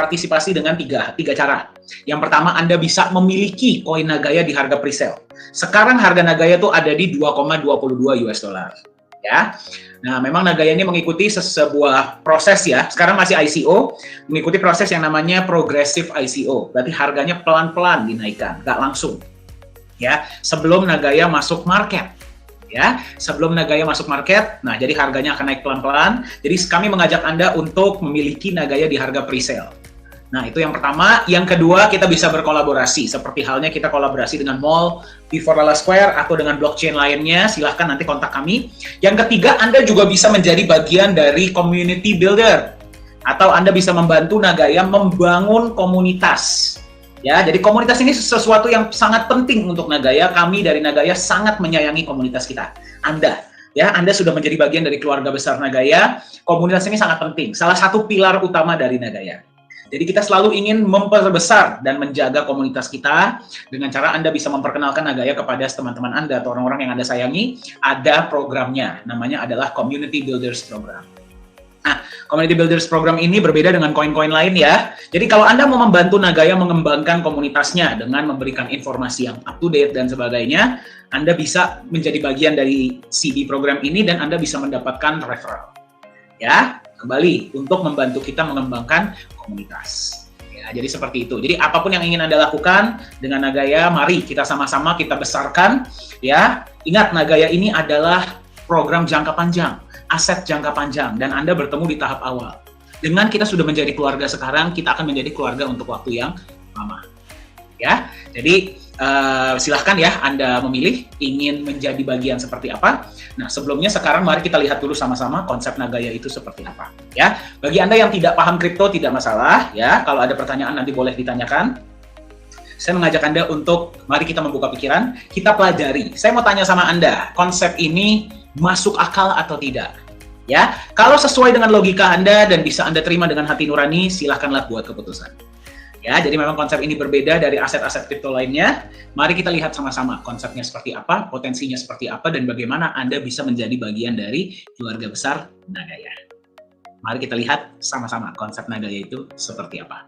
berpartisipasi dengan tiga cara. Yang pertama, Anda bisa memiliki koin Nagaya di harga presale. Sekarang harga Nagaya tuh ada di 2,22 US dollar. Ya. Nah, memang Nagaya ini mengikuti sebuah proses ya. Sekarang masih ICO, mengikuti proses yang namanya progressive ICO. Berarti harganya pelan-pelan dinaikkan, nggak langsung. Ya, sebelum Nagaya masuk market. Ya, sebelum Nagaya masuk market, nah jadi harganya akan naik pelan-pelan. Jadi kami mengajak Anda untuk memiliki Nagaya di harga presale. Nah, itu yang pertama. Yang kedua, kita bisa berkolaborasi. Seperti halnya kita kolaborasi dengan mall, Vivorala Square, atau dengan blockchain lainnya. Silahkan nanti kontak kami. Yang ketiga, Anda juga bisa menjadi bagian dari community builder. Atau Anda bisa membantu Nagaya membangun komunitas. Ya, jadi komunitas ini sesuatu yang sangat penting untuk Nagaya. Kami dari Nagaya sangat menyayangi komunitas kita. Anda sudah menjadi bagian dari keluarga besar Nagaya. Komunitas ini sangat penting. Salah satu pilar utama dari Nagaya. Jadi kita selalu ingin memperbesar dan menjaga komunitas kita dengan cara Anda bisa memperkenalkan Nagaya kepada teman-teman Anda atau orang-orang yang Anda sayangi. Ada programnya, namanya adalah Community Builders Program. Nah, Community Builders Program ini berbeda dengan koin-koin lain ya. Jadi kalau Anda mau membantu Nagaya mengembangkan komunitasnya dengan memberikan informasi yang up to date dan sebagainya, Anda bisa menjadi bagian dari CD program ini dan Anda bisa mendapatkan referral. Ya, kembali untuk membantu kita mengembangkan komunitas. Ya, jadi seperti itu. Jadi apapun yang ingin Anda lakukan dengan Nagaya, mari kita sama-sama kita besarkan. Ya, ingat Nagaya ini adalah program jangka panjang, aset jangka panjang, dan Anda bertemu di tahap awal. Dengan kita sudah menjadi keluarga sekarang, kita akan menjadi keluarga untuk waktu yang lama. Ya, jadi silahkan ya Anda memilih ingin menjadi bagian seperti apa. Nah, sebelumnya sekarang mari kita lihat dulu sama-sama konsep Nagaya itu seperti apa. Ya, bagi Anda yang tidak paham kripto tidak masalah. Ya, kalau ada pertanyaan nanti boleh ditanyakan. Saya mengajak Anda untuk mari kita membuka pikiran, kita pelajari. Saya mau tanya sama Anda, konsep ini masuk akal atau tidak? Ya, kalau sesuai dengan logika Anda dan bisa Anda terima dengan hati nurani, silahkanlah buat keputusan. Ya, jadi memang konsep ini berbeda dari aset-aset kripto lainnya. Mari kita lihat sama-sama konsepnya seperti apa, potensinya seperti apa, dan bagaimana Anda bisa menjadi bagian dari keluarga besar Nagaya. Mari kita lihat sama-sama konsep Nagaya itu seperti apa.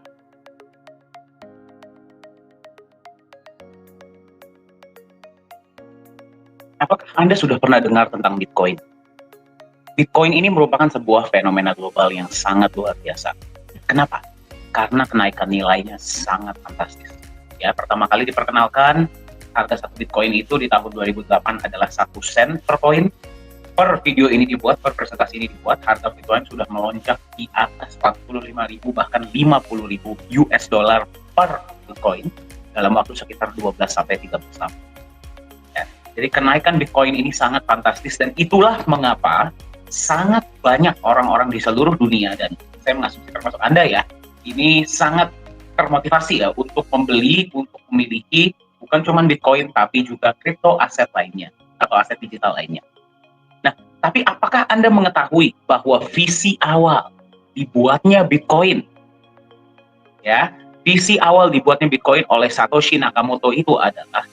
Apakah Anda sudah pernah dengar tentang Bitcoin? Bitcoin ini merupakan sebuah fenomena global yang sangat luar biasa. Kenapa? Karena kenaikan nilainya sangat fantastis. Ya, pertama kali diperkenalkan, harga satu Bitcoin itu di tahun 2008 adalah 1 sen per koin. Per video ini dibuat, per presentasi ini dibuat, harga Bitcoin sudah melonjak di atas 45.000 bahkan 50.000 US dollar per Bitcoin dalam waktu sekitar 12-13 tahun. Ya, jadi kenaikan Bitcoin ini sangat fantastis dan itulah mengapa sangat banyak orang-orang di seluruh dunia, dan saya mengasumsi termasuk Anda ya, ini sangat termotivasi ya untuk membeli, untuk memiliki bukan cuma Bitcoin tapi juga kripto aset lainnya atau aset digital lainnya. Nah, tapi apakah Anda mengetahui bahwa visi awal dibuatnya Bitcoin? Ya, visi awal dibuatnya Bitcoin oleh Satoshi Nakamoto itu adalah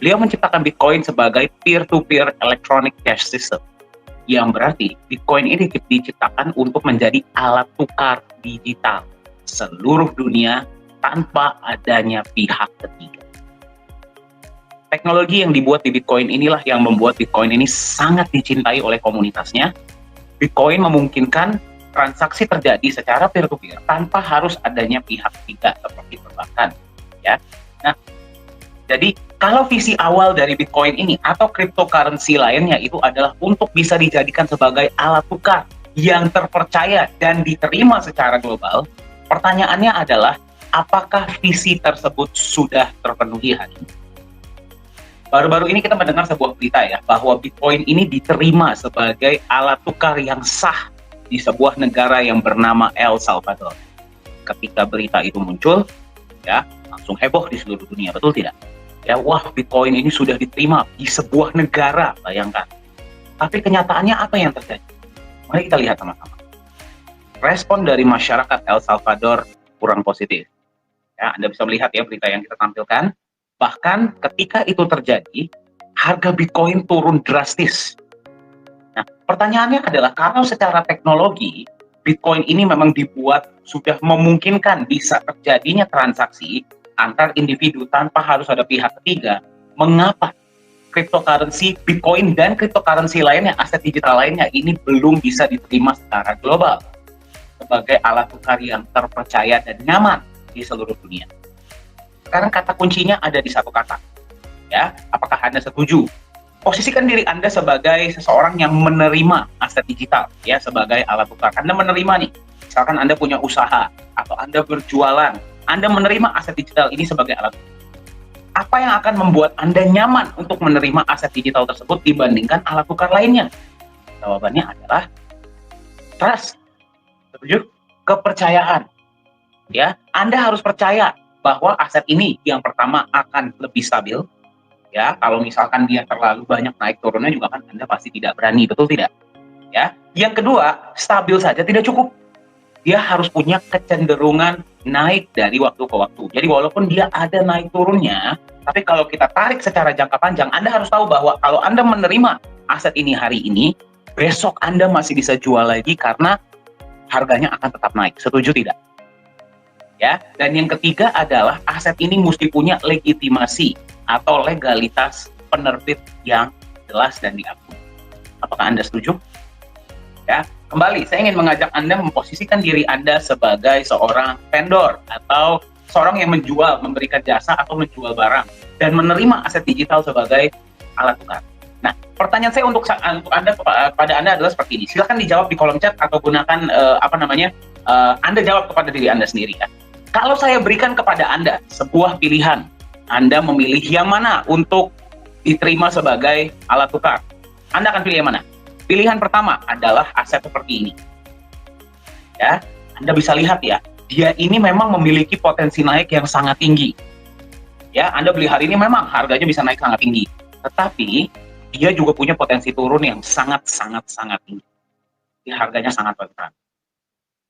beliau menciptakan Bitcoin sebagai peer-to-peer electronic cash system. Yang berarti Bitcoin ini diciptakan untuk menjadi alat tukar digital seluruh dunia tanpa adanya pihak ketiga. Teknologi yang dibuat di Bitcoin inilah yang membuat Bitcoin ini sangat dicintai oleh komunitasnya. Bitcoin memungkinkan transaksi terjadi secara peer-to-peer tanpa harus adanya pihak ketiga seperti perbankan. Ya, nah, jadi kalau visi awal dari Bitcoin ini atau cryptocurrency lainnya itu adalah untuk bisa dijadikan sebagai alat tukar yang terpercaya dan diterima secara global, pertanyaannya adalah apakah visi tersebut sudah terpenuhi hari ini? Baru-baru ini kita mendengar sebuah berita ya, bahwa Bitcoin ini diterima sebagai alat tukar yang sah di sebuah negara yang bernama El Salvador. Ketika berita itu muncul, ya langsung heboh di seluruh dunia, betul tidak? Ya, wah, Bitcoin ini sudah diterima di sebuah negara, bayangkan. Tapi kenyataannya apa yang terjadi? Mari kita lihat sama-sama. Respon dari masyarakat El Salvador kurang positif. Ya, Anda bisa melihat ya berita yang kita tampilkan. Bahkan ketika itu terjadi, harga Bitcoin turun drastis. Nah, pertanyaannya adalah kalau secara teknologi, Bitcoin ini memang dibuat sudah memungkinkan bisa terjadinya transaksi antar individu tanpa harus ada pihak ketiga. Mengapa cryptocurrency Bitcoin dan cryptocurrency lainnya, aset digital lainnya ini belum bisa diterima secara global sebagai alat tukar yang terpercaya dan nyaman di seluruh dunia? Sekarang kata kuncinya ada di satu kata, ya. Apakah Anda setuju? Posisikan diri Anda sebagai seseorang yang menerima aset digital, ya, sebagai alat tukar. Anda menerima nih, misalkan Anda punya usaha atau Anda berjualan, Anda menerima aset digital ini sebagai alat tukar. Apa yang akan membuat Anda nyaman untuk menerima aset digital tersebut dibandingkan alat tukar lainnya? Jawabannya adalah trust. Setuju? Kepercayaan. Ya, Anda harus percaya bahwa aset ini yang pertama akan lebih stabil. Ya, kalau misalkan dia terlalu banyak naik turunnya juga kan Anda pasti tidak berani, betul tidak? Ya. Yang kedua, stabil saja tidak cukup. Dia harus punya kecenderungan naik dari waktu ke waktu. Jadi walaupun dia ada naik turunnya, tapi kalau kita tarik secara jangka panjang, Anda harus tahu bahwa kalau Anda menerima aset ini hari ini, besok Anda masih bisa jual lagi karena harganya akan tetap naik. Setuju tidak? Ya. Dan yang ketiga adalah aset ini mesti punya legitimasi atau legalitas penerbit yang jelas dan diakui. Apakah Anda setuju? Ya, kembali saya ingin mengajak Anda memposisikan diri Anda sebagai seorang vendor atau seorang yang menjual, memberikan jasa atau menjual barang dan menerima aset digital sebagai alat tukar. Nah, pertanyaan saya untuk Anda pada Anda adalah seperti ini. Silakan dijawab di kolom chat atau gunakan Anda jawab kepada diri Anda sendiri ya. Kalau saya berikan kepada Anda sebuah pilihan, Anda memilih yang mana untuk diterima sebagai alat tukar? Anda akan pilih yang mana? Pilihan pertama adalah aset seperti ini. Ya, Anda bisa lihat ya, dia ini memang memiliki potensi naik yang sangat tinggi. Ya, Anda beli hari ini memang harganya bisa naik sangat tinggi. Tetapi dia juga punya potensi turun yang sangat tinggi. Jadi, harganya sangat rentan.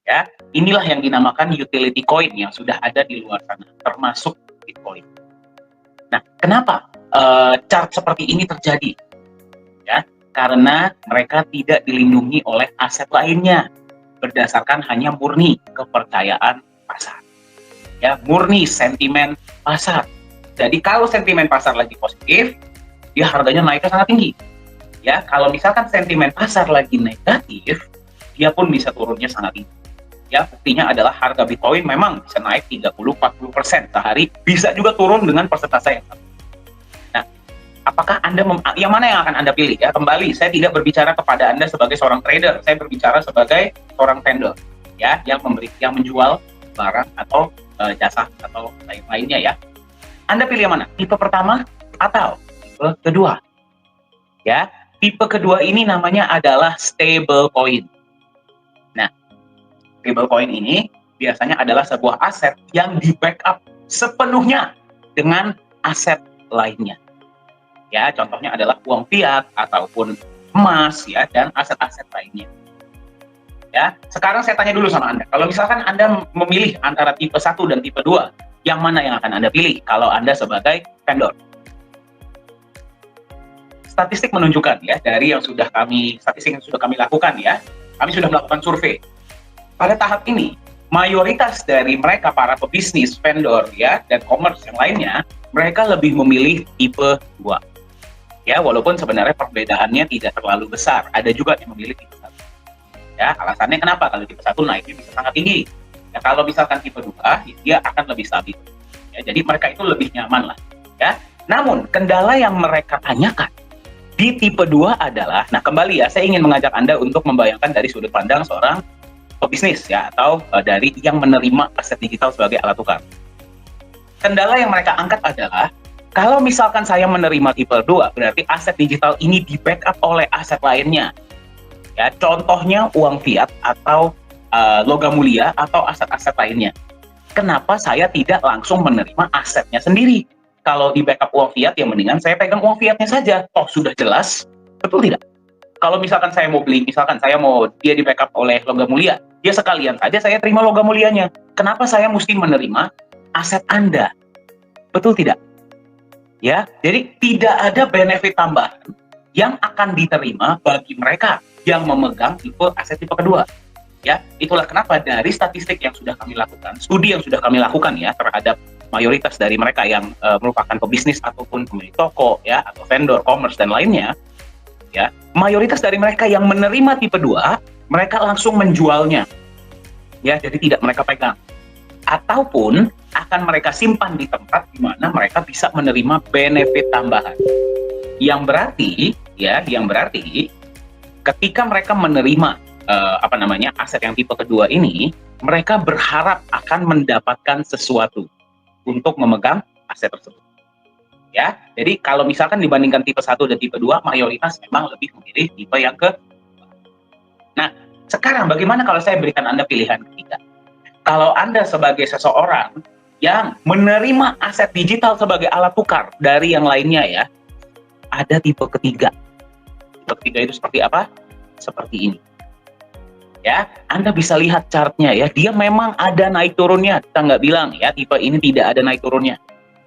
Ya, inilah yang dinamakan utility coin yang sudah ada di luar sana, termasuk Bitcoin. Nah, kenapa chart seperti ini terjadi? Ya, karena mereka tidak dilindungi oleh aset lainnya berdasarkan hanya murni kepercayaan pasar. Ya, murni sentimen pasar. Jadi kalau sentimen pasar lagi positif, dia harganya naiknya sangat tinggi. Ya, kalau misalkan sentimen pasar lagi negatif, dia pun bisa turunnya sangat tinggi. Ya, buktinya adalah harga Bitcoin memang bisa naik 30-40% sehari, bisa juga turun dengan persentase yang sama. Nah, apakah Anda yang mana yang akan Anda pilih? Ya, kembali saya tidak berbicara kepada Anda sebagai seorang trader, saya berbicara sebagai seorang vendor, ya, yang menjual barang atau jasa atau lain-lainnya ya. Anda pilih yang mana? Tipe pertama atau tipe kedua? Ya, tipe kedua ini namanya adalah stable coin. Nah, stablecoin ini biasanya adalah sebuah aset yang di-backup sepenuhnya dengan aset lainnya. Ya, contohnya adalah uang fiat ataupun emas ya dan aset-aset lainnya. Ya, sekarang saya tanya dulu sama Anda. Kalau misalkan Anda memilih antara tipe 1 dan tipe 2, yang mana yang akan Anda pilih kalau Anda sebagai vendor? Statistik menunjukkan ya dari statistik yang sudah kami lakukan ya. Kami sudah melakukan survei. Pada tahap ini, mayoritas dari mereka para pebisnis, vendor ya dan commerce yang lainnya, mereka lebih memilih tipe 2. Ya, walaupun sebenarnya perbedaannya tidak terlalu besar. Ada juga yang memilih tipe 1. Ya, alasannya kenapa? Kalau tipe 1 naiknya bisa sangat tinggi. Ya, kalau misalkan tipe 2, dia akan lebih stabil. Ya, jadi mereka itu lebih nyaman lah. Ya. Namun, kendala yang mereka tanyakan di tipe 2 adalah, nah kembali ya, saya ingin mengajak Anda untuk membayangkan dari sudut pandang seorang pebisnis ya, atau dari yang menerima aset digital sebagai alat tukar. Kendala yang mereka angkat adalah, kalau misalkan saya menerima tipe 2, berarti aset digital ini di-backup oleh aset lainnya. Ya, contohnya uang fiat atau logam mulia atau aset-aset lainnya. Kenapa saya tidak langsung menerima asetnya sendiri? Kalau di backup uang fiat, ya mendingan saya pegang uang fiatnya saja. Toh sudah jelas, betul tidak? Kalau misalkan saya mau beli, misalkan saya mau dia di backup oleh logam mulia, ya sekalian saja saya terima logam mulianya. Kenapa saya mesti menerima aset Anda? Betul tidak? Ya, jadi tidak ada benefit tambahan yang akan diterima bagi mereka yang memegang tipe aset tipe kedua. Ya, itulah kenapa dari statistik yang sudah kami lakukan, studi yang sudah kami lakukan ya terhadap mayoritas dari mereka yang merupakan pebisnis ataupun pemilik toko ya atau vendor commerce dan lainnya, ya, mayoritas dari mereka yang menerima tipe 2, mereka langsung menjualnya. Ya, jadi tidak mereka pegang. Ataupun akan mereka simpan di tempat di mana mereka bisa menerima benefit tambahan. Yang berarti ketika mereka menerima aset yang tipe kedua ini, mereka berharap akan mendapatkan sesuatu untuk memegang aset tersebut. Ya, jadi kalau misalkan dibandingkan tipe 1 dan tipe 2, mayoritas memang lebih memilih tipe yang ke. Nah, sekarang bagaimana kalau saya berikan Anda pilihan ketiga? Kalau Anda sebagai seseorang yang menerima aset digital sebagai alat tukar dari yang lainnya ya, ada tipe ketiga. Tipe ketiga itu seperti apa? Seperti ini. Ya, Anda bisa lihat chartnya ya, dia memang ada naik turunnya, kita nggak bilang ya tipe ini tidak ada naik turunnya.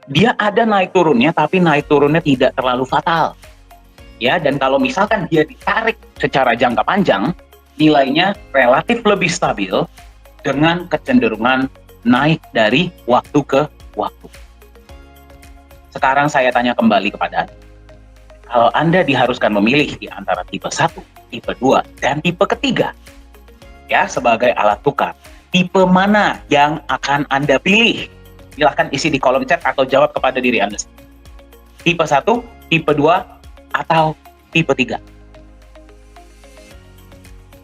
Dia ada naik turunnya, tapi naik turunnya tidak terlalu fatal. Ya, dan kalau misalkan dia ditarik secara jangka panjang, nilainya relatif lebih stabil dengan kecenderungan naik dari waktu ke waktu. Sekarang saya tanya kembali kepada Anda. Kalau Anda diharuskan memilih di antara tipe 1, tipe 2, dan tipe ketiga, ya, sebagai alat tukar, tipe mana yang akan Anda pilih? Silahkan isi di kolom chat atau jawab kepada diri Anda. Tipe 1, tipe 2, atau tipe 3?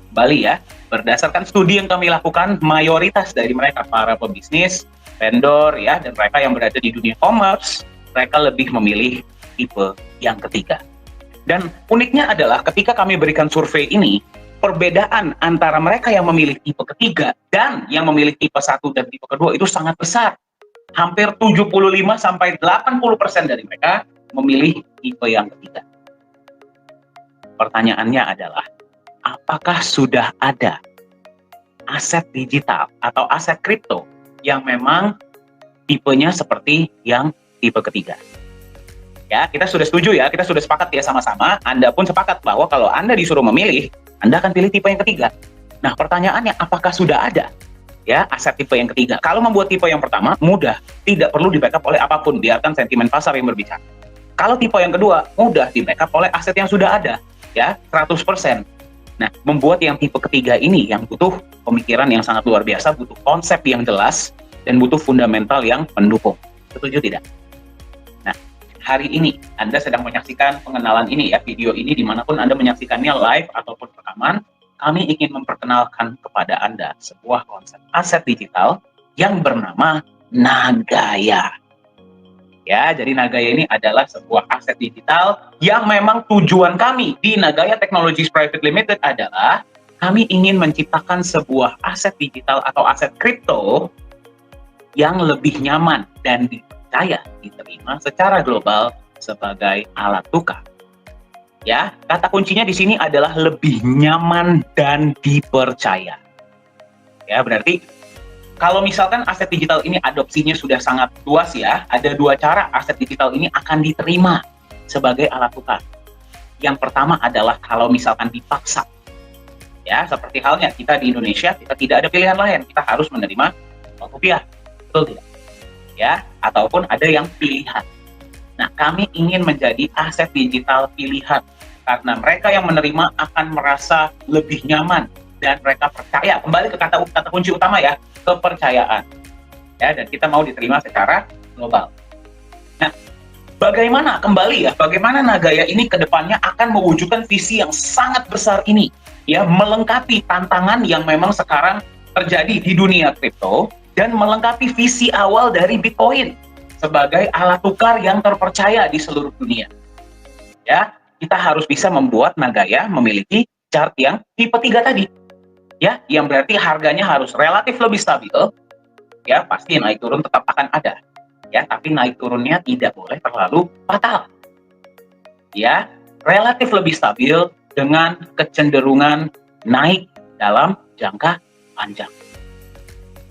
Bali ya, berdasarkan studi yang kami lakukan, mayoritas dari mereka, para pebisnis, vendor, ya, dan mereka yang berada di dunia commerce, mereka lebih memilih tipe yang ketiga. Dan uniknya adalah ketika kami berikan survei ini, perbedaan antara mereka yang memilih tipe ketiga dan yang memilih tipe 1 dan tipe kedua itu sangat besar. Hampir 75-80% dari mereka memilih tipe yang ketiga. Pertanyaannya adalah, apakah sudah ada aset digital atau aset kripto yang memang tipenya seperti yang tipe ketiga? Ya, kita sudah setuju ya, kita sudah sepakat ya sama-sama. Anda pun sepakat bahwa kalau Anda disuruh memilih, Anda akan pilih tipe yang ketiga. Nah, pertanyaannya, apakah sudah ada ya aset tipe yang ketiga? Kalau membuat tipe yang pertama, mudah, tidak perlu di-backup oleh apapun, biarkan sentimen pasar yang berbicara. Kalau tipe yang kedua, mudah di-backup oleh aset yang sudah ada, ya, 100%. Nah, membuat yang tipe ketiga ini yang butuh pemikiran yang sangat luar biasa, butuh konsep yang jelas, dan butuh fundamental yang mendukung. Setuju tidak? Nah, hari ini Anda sedang menyaksikan pengenalan ini ya, video ini dimanapun Anda menyaksikannya live ataupun rekaman, kami ingin memperkenalkan kepada Anda sebuah konsep aset digital yang bernama Nagaya. Ya, jadi Nagaya ini adalah sebuah aset digital yang memang tujuan kami di Nagaya Technologies Private Limited adalah kami ingin menciptakan sebuah aset digital atau aset kripto yang lebih nyaman dan dipercaya diterima secara global sebagai alat tukar. Ya, kata kuncinya di sini adalah lebih nyaman dan dipercaya. Ya, berarti kalau misalkan aset digital ini adopsinya sudah sangat luas ya, ada dua cara aset digital ini akan diterima sebagai alat tukar. Yang pertama adalah kalau misalkan dipaksa. Ya, seperti halnya kita di Indonesia, kita tidak ada pilihan lain, kita harus menerima rupiah. Betul tidak? Ya, ataupun ada yang pilihan. Nah, kami ingin menjadi aset digital pilihan karena mereka yang menerima akan merasa lebih nyaman dan mereka percaya. Kembali ke kata kunci utama ya, kepercayaan. Ya, dan kita mau diterima secara global. Nah, bagaimana bagaimana Nagaya ini ke depannya akan mewujudkan visi yang sangat besar ini, ya, melengkapi tantangan yang memang sekarang terjadi di dunia kripto dan melengkapi visi awal dari Bitcoin sebagai alat tukar yang terpercaya di seluruh dunia. Ya, kita harus bisa membuat Nagaya memiliki chart yang tipe 3 tadi. Ya, yang berarti harganya harus relatif lebih stabil. Ya, pasti naik turun tetap akan ada. Ya, tapi naik turunnya tidak boleh terlalu fatal. Ya, relatif lebih stabil dengan kecenderungan naik dalam jangka panjang.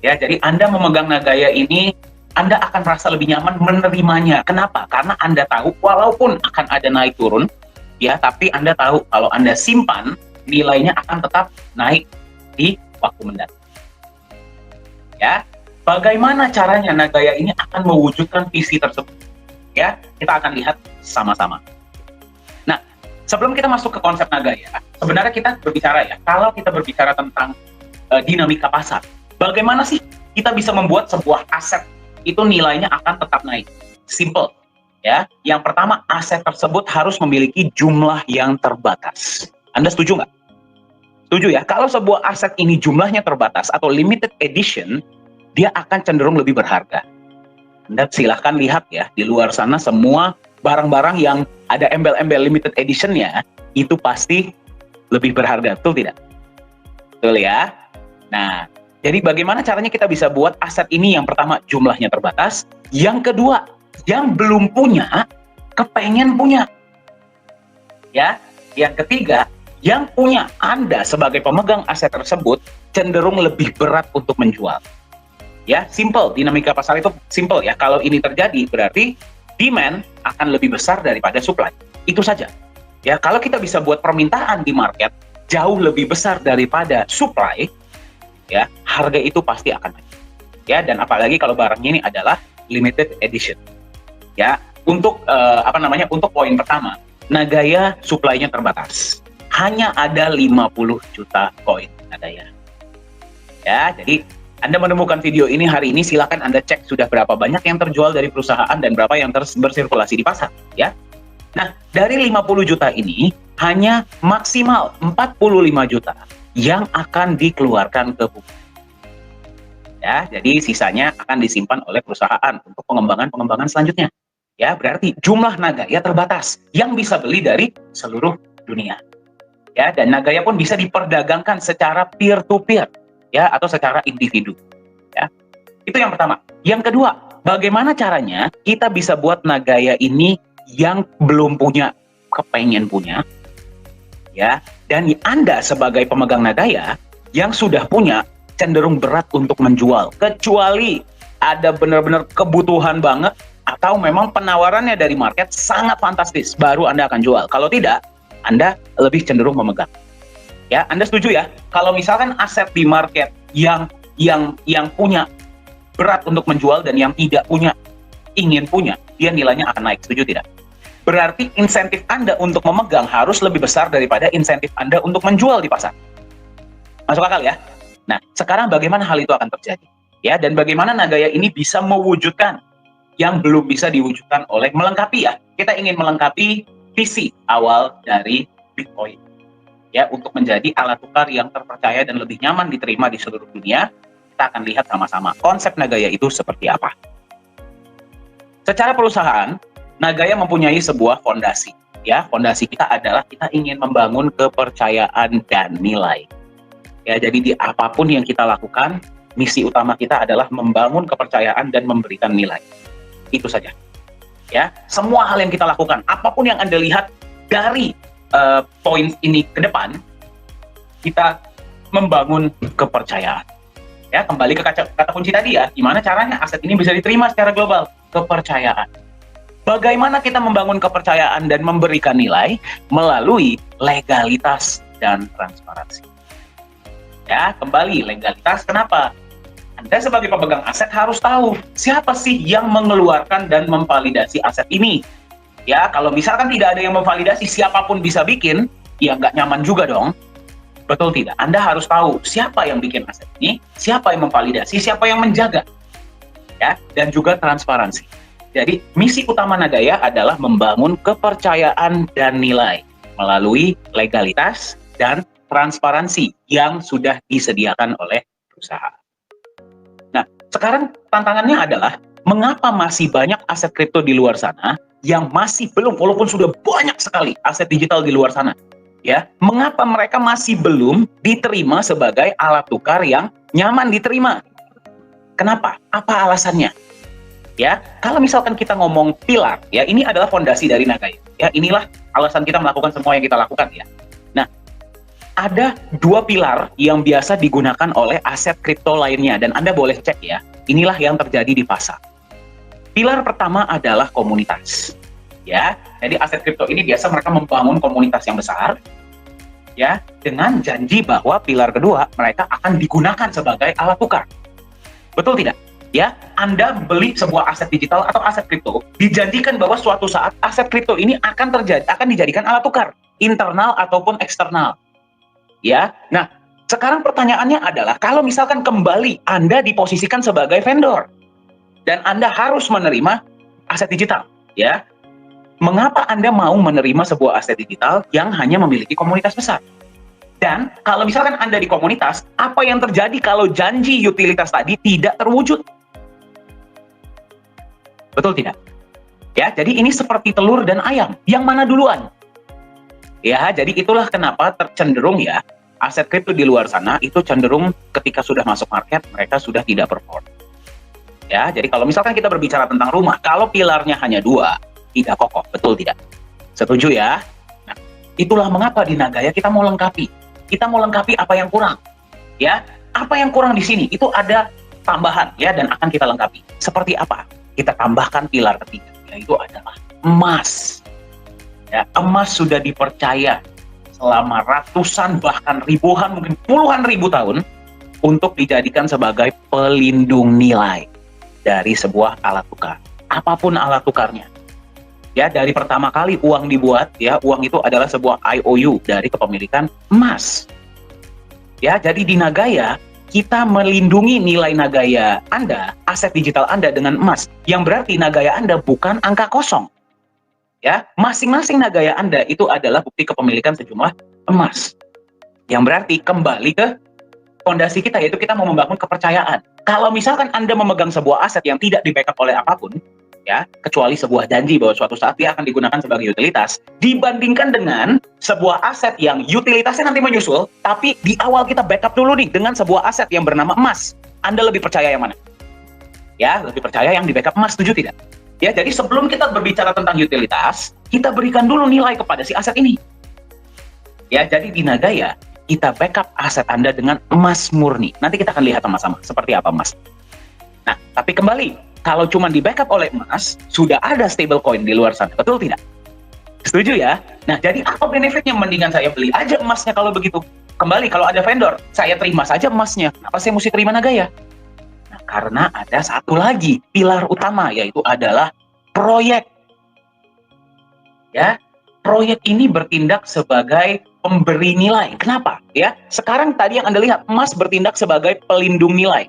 Ya, jadi Anda memegang Nagaya ini, Anda akan merasa lebih nyaman menerimanya. Kenapa? Karena Anda tahu walaupun akan ada naik turun, ya, tapi Anda tahu kalau Anda simpan, nilainya akan tetap naik di waktu mendatang. Ya, bagaimana caranya Nagaya ini akan mewujudkan visi tersebut? Ya, kita akan lihat sama-sama. Nah, sebelum kita masuk ke konsep Nagaya, sebenarnya kita berbicara ya, kalau kita berbicara tentang dinamika pasar, bagaimana sih kita bisa membuat sebuah aset itu nilainya akan tetap naik? Simple. Ya, yang pertama, aset tersebut harus memiliki jumlah yang terbatas. Anda setuju nggak? Setuju ya? Kalau sebuah aset ini jumlahnya terbatas atau limited edition, dia akan cenderung lebih berharga. Anda silahkan lihat ya, di luar sana semua barang-barang yang ada embel-embel limited edition-nya, itu pasti lebih berharga, betul tidak? Betul ya? Nah, jadi bagaimana caranya kita bisa buat aset ini? Yang pertama, jumlahnya terbatas. Yang kedua, yang belum punya, kepengen punya. Ya, yang ketiga, yang punya, Anda sebagai pemegang aset tersebut cenderung lebih berat untuk menjual. Ya, simple. Dinamika pasar itu simple ya. Kalau ini terjadi, berarti demand akan lebih besar daripada supply. Itu saja. Ya, kalau kita bisa buat permintaan di market jauh lebih besar daripada supply, ya, harga itu pasti akan naik. Ya, dan apalagi kalau barangnya ini adalah limited edition. Ya, untuk untuk poin pertama, Nagaya supply-nya terbatas. Hanya ada 50 juta koin Nagaya. Ya, jadi Anda menemukan video ini hari ini, silakan Anda cek sudah berapa banyak yang terjual dari perusahaan dan berapa yang bersirkulasi di pasar, ya. Nah, dari 50 juta ini hanya maksimal 45 juta yang akan dikeluarkan ke publik. Ya, jadi sisanya akan disimpan oleh perusahaan untuk pengembangan selanjutnya. Ya, berarti jumlah Nagaya terbatas yang bisa beli dari seluruh dunia. Ya, dan Nagaya pun bisa diperdagangkan secara peer to peer, ya, atau secara individu. Ya. Itu yang pertama. Yang kedua, bagaimana caranya kita bisa buat Nagaya ini yang belum punya kepengen punya, ya, dan Anda sebagai pemegang Nagaya yang sudah punya cenderung berat untuk menjual, kecuali ada benar-benar kebutuhan banget atau memang penawarannya dari market sangat fantastis, baru Anda akan jual. Kalau tidak, Anda lebih cenderung memegang. Ya, Anda setuju ya? Kalau misalkan aset di market yang punya berat untuk menjual dan yang tidak punya ingin punya, dia nilainya akan naik. Setuju tidak? Berarti insentif Anda untuk memegang harus lebih besar daripada insentif Anda untuk menjual di pasar. Masuk akal ya? Nah, sekarang bagaimana hal itu akan terjadi? Ya, dan bagaimana Nagaya ini bisa mewujudkan yang belum bisa diwujudkan oleh melengkapi ya. Kita ingin melengkapi visi awal dari Bitcoin. Ya, untuk menjadi alat tukar yang terpercaya dan lebih nyaman diterima di seluruh dunia, kita akan lihat sama-sama konsep Nagaya itu seperti apa. Secara perusahaan, Nagaya mempunyai sebuah fondasi. Ya, fondasi kita adalah kita ingin membangun kepercayaan dan nilai. Ya, jadi di apapun yang kita lakukan, misi utama kita adalah membangun kepercayaan dan memberikan nilai. Itu saja. Ya, semua hal yang kita lakukan, apapun yang Anda lihat dari poin ini ke depan, kita membangun kepercayaan. Ya, kembali ke kata kunci tadi ya, gimana caranya aset ini bisa diterima secara global? Kepercayaan. Bagaimana kita membangun kepercayaan dan memberikan nilai? Melalui legalitas dan transparansi. Ya, kembali legalitas, kenapa? Anda sebagai pemegang aset harus tahu siapa sih yang mengeluarkan dan memvalidasi aset ini. Ya, kalau misalkan tidak ada yang memvalidasi, siapapun bisa bikin, ya nggak nyaman juga dong. Betul tidak? Anda harus tahu siapa yang bikin aset ini, siapa yang memvalidasi, siapa yang menjaga. Ya, dan juga transparansi. Jadi, misi utama Nagaya adalah membangun kepercayaan dan nilai melalui legalitas dan transparansi yang sudah disediakan oleh perusahaan. Nah, sekarang tantangannya adalah mengapa masih banyak aset kripto di luar sana yang masih belum, walaupun sudah banyak sekali aset digital di luar sana, ya, mengapa mereka masih belum diterima sebagai alat tukar yang nyaman diterima? Kenapa? Apa alasannya? Ya, kalau misalkan kita ngomong pilar, ya, ini adalah fondasi dari Nagaya. Ya, inilah alasan kita melakukan semua yang kita lakukan, ya. Nah, ada dua pilar yang biasa digunakan oleh aset kripto lainnya, dan Anda boleh cek ya, inilah yang terjadi di pasar. Pilar pertama adalah komunitas. Ya, jadi aset kripto ini biasa mereka membangun komunitas yang besar. ya, dengan janji bahwa pilar kedua mereka akan digunakan sebagai alat tukar. Betul tidak? Ya, Anda beli sebuah aset digital atau aset kripto, dijanjikan bahwa suatu saat aset kripto ini akan dijadikan alat tukar, internal ataupun eksternal. Ya, nah sekarang pertanyaannya adalah kalau misalkan kembali Anda diposisikan sebagai vendor dan Anda harus menerima aset digital, ya. Mengapa Anda mau menerima sebuah aset digital yang hanya memiliki komunitas besar? Dan kalau misalkan Anda di komunitas, apa yang terjadi kalau janji utilitas tadi tidak terwujud? Betul tidak? Ya, jadi ini seperti telur dan ayam. Yang mana duluan? Ya, jadi itulah kenapa tercenderung ya, aset kripto di luar sana itu cenderung ketika sudah masuk market, mereka sudah tidak perform. Ya, jadi kalau misalkan kita berbicara tentang rumah, kalau pilarnya hanya 2, tidak kokoh, betul tidak? Setuju ya? Nah, itulah mengapa di Nagaya kita mau lengkapi. Kita mau lengkapi apa yang kurang. Ya, apa yang kurang di sini? Itu ada tambahan ya, dan akan kita lengkapi. Seperti apa? Kita tambahkan pilar ketiga, yaitu adalah emas. Ya, emas sudah dipercaya selama ratusan bahkan ribuan, mungkin puluhan ribu tahun untuk dijadikan sebagai pelindung nilai dari sebuah alat tukar. Apapun alat tukarnya. Ya, dari pertama kali uang dibuat, ya, uang itu adalah sebuah IOU dari kepemilikan emas. Ya, jadi di Nagaya, kita melindungi nilai Nagaya Anda, aset digital Anda dengan emas, yang berarti Nagaya Anda bukan angka kosong. Ya, masing-masing Nagaya Anda itu adalah bukti kepemilikan sejumlah emas. Yang berarti kembali ke fondasi kita, yaitu kita mau membangun kepercayaan. Kalau misalkan Anda memegang sebuah aset yang tidak di-backup oleh apapun, ya, kecuali sebuah janji bahwa suatu saat dia akan digunakan sebagai utilitas, dibandingkan dengan sebuah aset yang utilitasnya nanti menyusul, tapi di awal kita backup dulu nih dengan sebuah aset yang bernama emas. Anda lebih percaya yang mana? Ya, lebih percaya yang di backup emas, setuju tidak? Ya, jadi sebelum kita berbicara tentang utilitas, kita berikan dulu nilai kepada si aset ini. Ya, jadi di Nagaya, kita backup aset Anda dengan emas murni. Nanti kita akan lihat sama-sama seperti apa emas. Nah, tapi kembali, kalau cuma di backup oleh emas, sudah ada stablecoin di luar sana, betul tidak? Setuju ya? Nah, jadi apa benefitnya? Mendingan saya beli aja emasnya kalau begitu. Kembali, kalau ada vendor, saya terima saja emasnya. Kenapa saya mesti terima Nagaya? Nah, karena ada satu lagi pilar utama, yaitu adalah proyek. Ya, proyek ini bertindak sebagai pemberi nilai. Kenapa? Ya, sekarang tadi yang Anda lihat, emas bertindak sebagai pelindung nilai.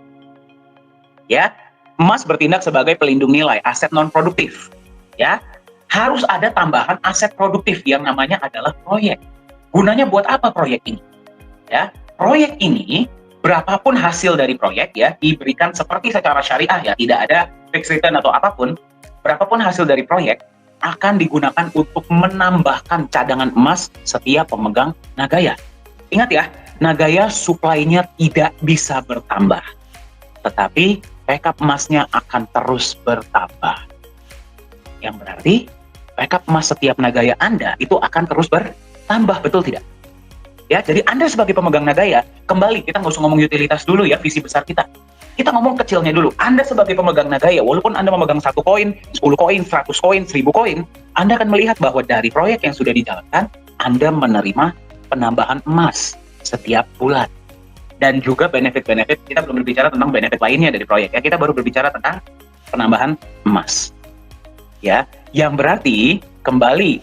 Ya, emas bertindak sebagai pelindung nilai, aset non-produktif. Ya, harus ada tambahan aset produktif yang namanya adalah proyek. Gunanya buat apa proyek ini? Ya, proyek ini, berapapun hasil dari proyek ya, diberikan seperti secara syariah ya, tidak ada fixed return atau apapun, berapapun hasil dari proyek, akan digunakan untuk menambahkan cadangan emas setiap pemegang Nagaya. Ingat ya, Nagaya supply-nya tidak bisa bertambah. Tetapi backup emasnya akan terus bertambah. Yang berarti backup emas setiap Nagaya Anda itu akan terus bertambah, betul tidak? Ya, jadi Anda sebagai pemegang Nagaya, kembali kita nggak usah ngomong utilitas dulu ya, visi besar kita. Kita ngomong kecilnya dulu. Anda sebagai pemegang Nagaya, walaupun Anda memegang 1 koin, 10 koin, 100 koin, 1000 koin, Anda akan melihat bahwa dari proyek yang sudah dijalankan, Anda menerima penambahan emas setiap bulan. Dan juga benefit-benefit, kita belum berbicara tentang benefit lainnya dari proyek ya, kita baru berbicara tentang penambahan emas. Ya, yang berarti kembali,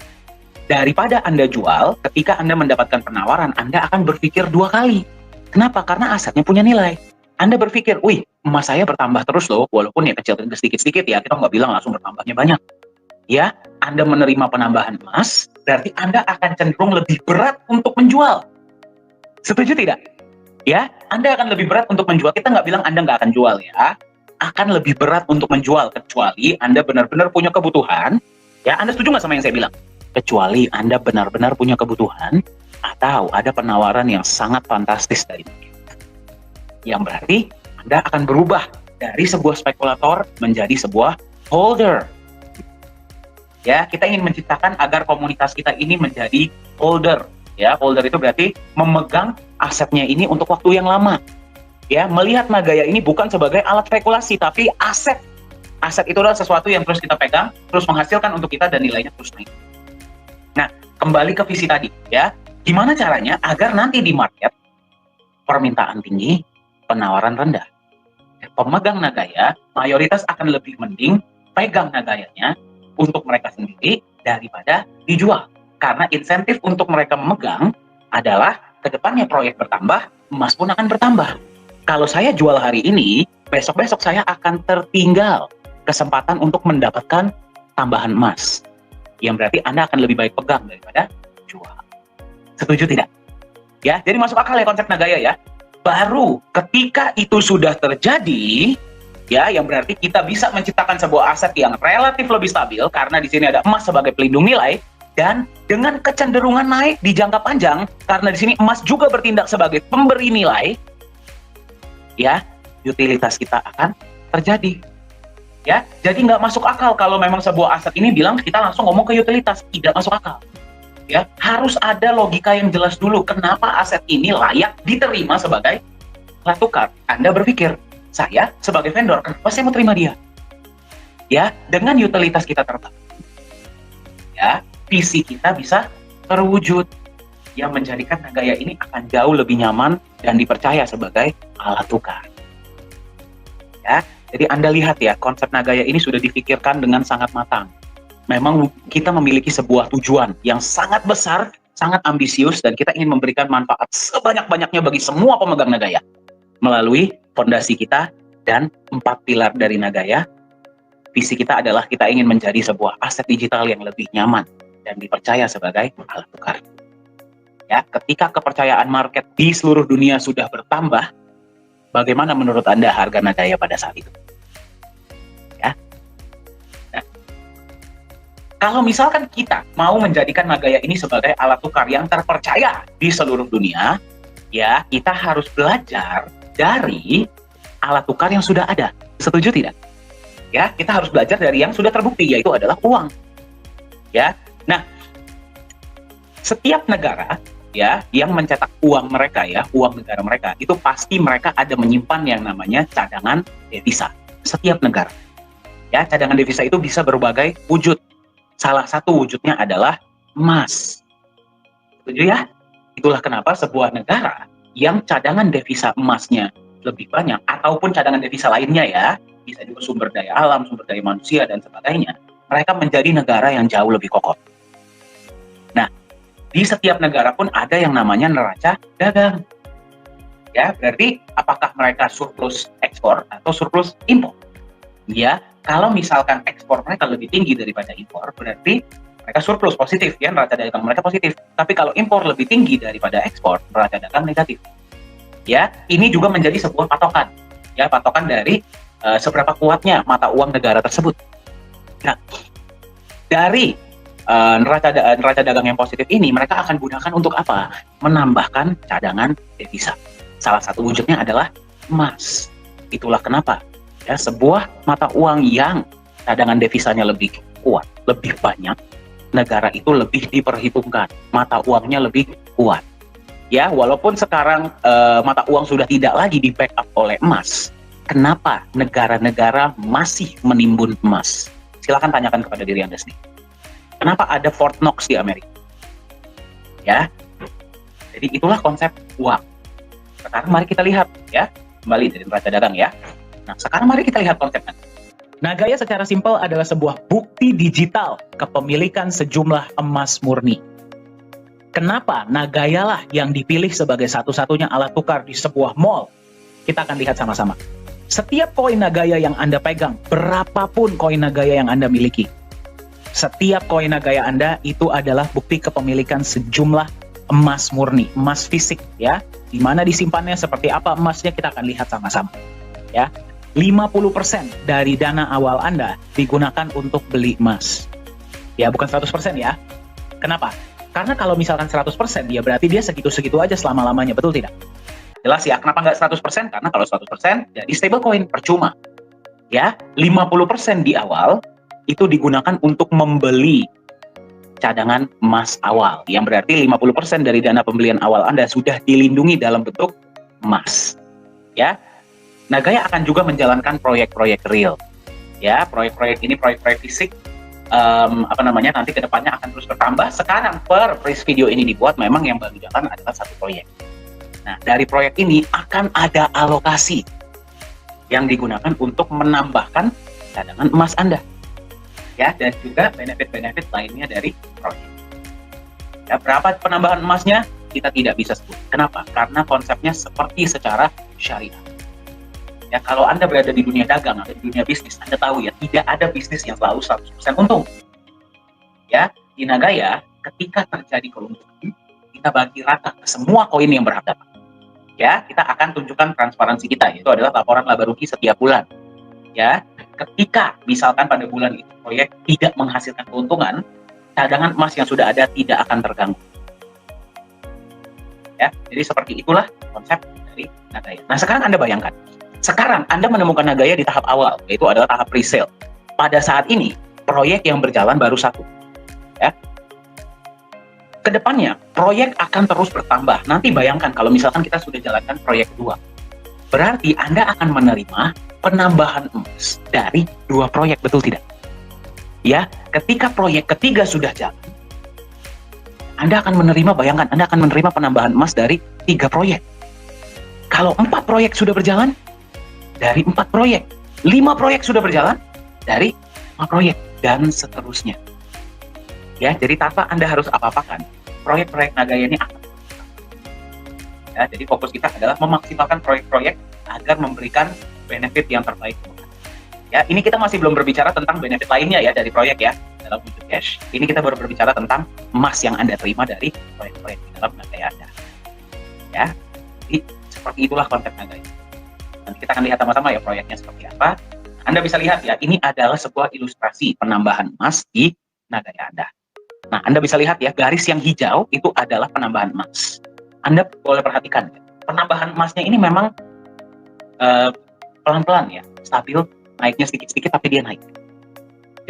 daripada Anda jual, ketika Anda mendapatkan penawaran, Anda akan berpikir 2 kali. Kenapa? Karena asetnya punya nilai. Anda berpikir, wih, emas saya bertambah terus loh, walaupun ya kecil sedikit-sedikit ya, kita nggak bilang langsung bertambahnya banyak. Ya, Anda menerima penambahan emas, berarti Anda akan cenderung lebih berat untuk menjual. Setuju tidak? Ya, Anda akan lebih berat untuk menjual. Kita nggak bilang Anda nggak akan jual ya, akan lebih berat untuk menjual, kecuali Anda benar-benar punya kebutuhan. Ya, Anda setuju nggak sama yang saya bilang? Kecuali Anda benar-benar punya kebutuhan, atau ada penawaran yang sangat fantastis dari market. Yang berarti Anda akan berubah dari sebuah spekulator menjadi sebuah holder. Ya, kita ingin menciptakan agar komunitas kita ini menjadi holder. Ya, holder itu berarti memegang asetnya ini untuk waktu yang lama. Ya, melihat Nagaya ini bukan sebagai alat spekulasi, tapi aset. Aset itu adalah sesuatu yang terus kita pegang, terus menghasilkan untuk kita dan nilainya terus naik. Nah, kembali ke visi tadi, ya. Gimana caranya agar nanti di market permintaan tinggi, penawaran rendah? Pemegang Nagaya mayoritas akan lebih mending pegang Nagayanya untuk mereka sendiri daripada dijual. Karena insentif untuk mereka memegang adalah kedepannya proyek bertambah, emas pun akan bertambah. Kalau saya jual hari ini, besok-besok saya akan tertinggal kesempatan untuk mendapatkan tambahan emas. Yang berarti Anda akan lebih baik pegang daripada jual. Setuju tidak? Ya, jadi masuk akal ya konsep Nagaya ya. Baru ketika itu sudah terjadi, ya, yang berarti kita bisa menciptakan sebuah aset yang relatif lebih stabil karena di sini ada emas sebagai pelindung nilai dan dengan kecenderungan naik di jangka panjang karena di sini emas juga bertindak sebagai pemberi nilai, ya, utilitas kita akan terjadi. Ya, jadi nggak masuk akal kalau memang sebuah aset ini bilang kita langsung ngomong ke utilitas, tidak masuk akal. Ya, harus ada logika yang jelas dulu kenapa aset ini layak diterima sebagai alat tukar. Anda berpikir, saya sebagai vendor, kenapa saya mau terima dia? Ya, dengan utilitas kita terbangun, ya, visi kita bisa terwujud yang menjadikan Nagaya ini akan jauh lebih nyaman dan dipercaya sebagai alat tukar. Ya, jadi Anda lihat ya, konsep Nagaya ini sudah difikirkan dengan sangat matang. Memang kita memiliki sebuah tujuan yang sangat besar, sangat ambisius, dan kita ingin memberikan manfaat sebanyak-banyaknya bagi semua pemegang Nagaya. Melalui fondasi kita dan 4 pilar dari Nagaya, visi kita adalah kita ingin menjadi sebuah aset digital yang lebih nyaman dan dipercaya sebagai alat tukar. Ya, ketika kepercayaan market di seluruh dunia sudah bertambah, bagaimana menurut Anda harga Nagaya pada saat itu? Kalau misalkan kita mau menjadikan Nagaya ini sebagai alat tukar yang terpercaya di seluruh dunia, ya, kita harus belajar dari alat tukar yang sudah ada. Setuju tidak? Ya, kita harus belajar dari yang sudah terbukti, yaitu adalah uang. Ya, nah, setiap negara ya yang mencetak uang mereka, ya, uang negara mereka, itu pasti mereka ada menyimpan yang namanya cadangan devisa. Setiap negara, ya, cadangan devisa itu bisa berbagai wujud. Salah satu wujudnya adalah emas. Setuju ya? Itulah kenapa sebuah negara yang cadangan devisa emasnya lebih banyak, ataupun cadangan devisa lainnya ya, bisa juga sumber daya alam, sumber daya manusia, dan sebagainya, mereka menjadi negara yang jauh lebih kokoh. Nah, di setiap negara pun ada yang namanya neraca dagang. Ya, berarti apakah mereka surplus ekspor atau surplus impor? Ya, kalau misalkan ekspor mereka lebih tinggi daripada impor, berarti mereka surplus, positif ya, neraca dagang mereka positif. Tapi kalau impor lebih tinggi daripada ekspor, neraca dagang negatif. Ya, ini juga menjadi sebuah patokan. Ya, patokan dari seberapa kuatnya mata uang negara tersebut. Nah, dari neraca dagang yang positif ini, mereka akan gunakan untuk apa? Menambahkan cadangan devisa. Salah satu wujudnya adalah emas. Itulah kenapa ya, sebuah mata uang yang cadangan devisanya lebih kuat, lebih banyak, negara itu lebih diperhitungkan, mata uangnya lebih kuat. Ya, walaupun sekarang mata uang sudah tidak lagi di backup oleh emas, kenapa negara-negara masih menimbun emas? Silakan tanyakan kepada diri Anda sendiri. Kenapa ada Fort Knox di Amerika? Ya, jadi itulah konsep uang. Sekarang mari kita lihat ya, kembali dari neraca dagang ya. Nah, sekarang mari kita lihat konsepnya. Nagaya secara simpel adalah sebuah bukti digital kepemilikan sejumlah emas murni. Kenapa Nagaya lah yang dipilih sebagai satu-satunya alat tukar di sebuah mall? Kita akan lihat sama-sama. Setiap koin Nagaya yang Anda pegang, berapapun koin Nagaya yang Anda miliki, setiap koin Nagaya Anda itu adalah bukti kepemilikan sejumlah emas murni, emas fisik ya. Di mana disimpannya, seperti apa emasnya, kita akan lihat sama-sama. Ya. 50% dari dana awal Anda digunakan untuk beli emas. Ya, bukan 100% ya. Kenapa? Karena kalau misalkan 100%, ya berarti dia segitu-segitu aja selama-lamanya, betul tidak? Jelas ya, kenapa nggak 100%? Karena kalau 100% jadi stablecoin, percuma. Ya, 50% di awal itu digunakan untuk membeli cadangan emas awal. Yang berarti 50% dari dana pembelian awal Anda sudah dilindungi dalam bentuk emas. Ya, Nagaya akan juga menjalankan proyek-proyek real. Ya, proyek-proyek ini proyek-proyek fisik nanti kedepannya akan terus bertambah. Sekarang per video ini dibuat memang yang baru jalan adalah satu proyek. Nah, dari proyek ini akan ada alokasi yang digunakan untuk menambahkan cadangan emas Anda. Ya, dan juga benefit-benefit lainnya dari proyek. Ya, berapa penambahan emasnya kita tidak bisa sebut. Kenapa? Karena konsepnya seperti secara syariah. Ya, kalau Anda berada di dunia dagang atau di dunia bisnis, Anda tahu ya, tidak ada bisnis yang selalu 100% untung. Ya, di Nagaya, ketika terjadi keuntungan, kita bagi rata ke semua koin yang berharga. Ya, kita akan tunjukkan transparansi kita, yaitu adalah laporan laba rugi setiap bulan. Ya, ketika misalkan pada bulan itu proyek tidak menghasilkan keuntungan, cadangan emas yang sudah ada tidak akan terganggu. Ya, jadi seperti itulah konsep dari Nagaya. Nah, sekarang Anda bayangkan, sekarang Anda menemukan Nagaya di tahap awal, yaitu adalah tahap pre-sale. Pada saat ini, proyek yang berjalan baru satu. Ya. Kedepannya, proyek akan terus bertambah. Nanti bayangkan kalau misalkan kita sudah jalankan proyek 2. Berarti Anda akan menerima penambahan emas dari 2 proyek, betul tidak? Ya, ketika proyek ketiga sudah jalan, Anda akan menerima, bayangkan, Anda akan menerima penambahan emas dari 3 proyek. Kalau 4 proyek sudah berjalan, dari 4 proyek. 5 proyek sudah berjalan, dari 5 proyek, dan seterusnya. Ya, jadi tanpa Anda harus apa-apakan, proyek-proyek Nagaya ini akan ya, jadi fokus kita adalah memaksimalkan proyek-proyek agar memberikan benefit yang terbaik. Ya, ini kita masih belum berbicara tentang benefit lainnya ya dari proyek ya, dalam wujud cash. Ini kita baru berbicara tentang emas yang Anda terima dari proyek-proyek di dalam Nagaya Anda. Ya, jadi seperti itulah konsep Nagaya. Nanti kita akan lihat sama-sama ya proyeknya seperti apa. Anda bisa lihat ya, ini adalah sebuah ilustrasi penambahan emas di Nagaya Anda. Nah, Anda bisa lihat ya, garis yang hijau itu adalah penambahan emas. Anda boleh perhatikan, penambahan emasnya ini memang pelan-pelan ya, stabil, naiknya sedikit-sedikit tapi dia naik.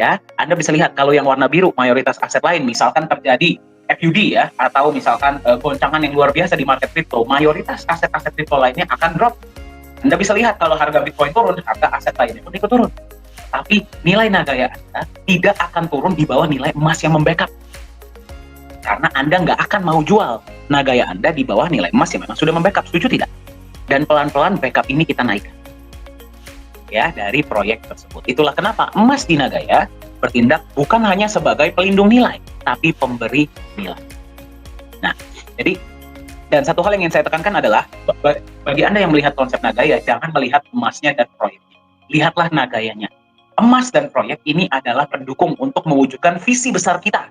Ya, Anda bisa lihat kalau yang warna biru mayoritas aset lain, misalkan terjadi FUD ya, atau misalkan goncangan yang luar biasa di market crypto, mayoritas aset-aset crypto lainnya akan drop. Anda bisa lihat kalau harga Bitcoin turun, harga aset lainnya pun ikut turun. Tapi nilai Nagaya Anda tidak akan turun di bawah nilai emas yang membackup. Karena Anda nggak akan mau jual Nagaya Anda di bawah nilai emas yang memang sudah membackup, setuju tidak? Dan pelan-pelan backup ini kita naikkan. Ya, dari proyek tersebut. Itulah kenapa emas di Nagaya bertindak bukan hanya sebagai pelindung nilai, tapi pemberi nilai. Nah, jadi, dan satu hal yang ingin saya tekankan adalah, bagi Anda yang melihat konsep Nagaya, jangan melihat emasnya dan proyeknya. Lihatlah Nagayanya. Emas dan proyek ini adalah pendukung untuk mewujudkan visi besar kita,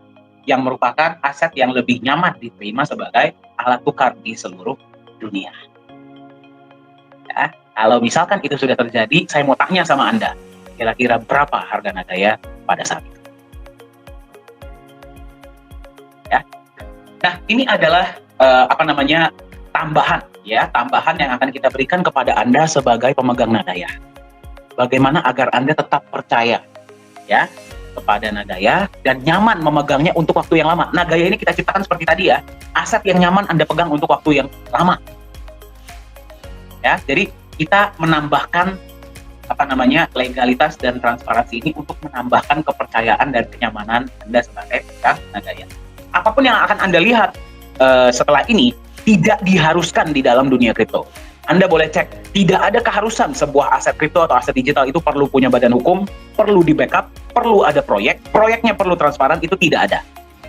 yang merupakan aset yang lebih nyaman diterima sebagai alat tukar di seluruh dunia. Ya, kalau misalkan itu sudah terjadi, saya mau tanya sama Anda, kira-kira berapa harga Nagaya pada saat itu? Ya. Nah, ini adalah tambahan ya, tambahan yang akan kita berikan kepada Anda sebagai pemegang Nagaya. Bagaimana agar Anda tetap percaya ya kepada Nagaya dan nyaman memegangnya untuk waktu yang lama. Nagaya ini kita ciptakan seperti tadi ya, aset yang nyaman Anda pegang untuk waktu yang lama. Ya, jadi kita menambahkan legalitas dan transparansi ini untuk menambahkan kepercayaan dan kenyamanan Anda sebagai pemegang Nagaya. Apapun yang akan Anda lihat setelah ini tidak diharuskan di dalam dunia kripto. Anda boleh cek, tidak ada keharusan sebuah aset kripto atau aset digital itu perlu punya badan hukum, perlu di backup, perlu ada proyek, proyeknya perlu transparan, itu tidak ada.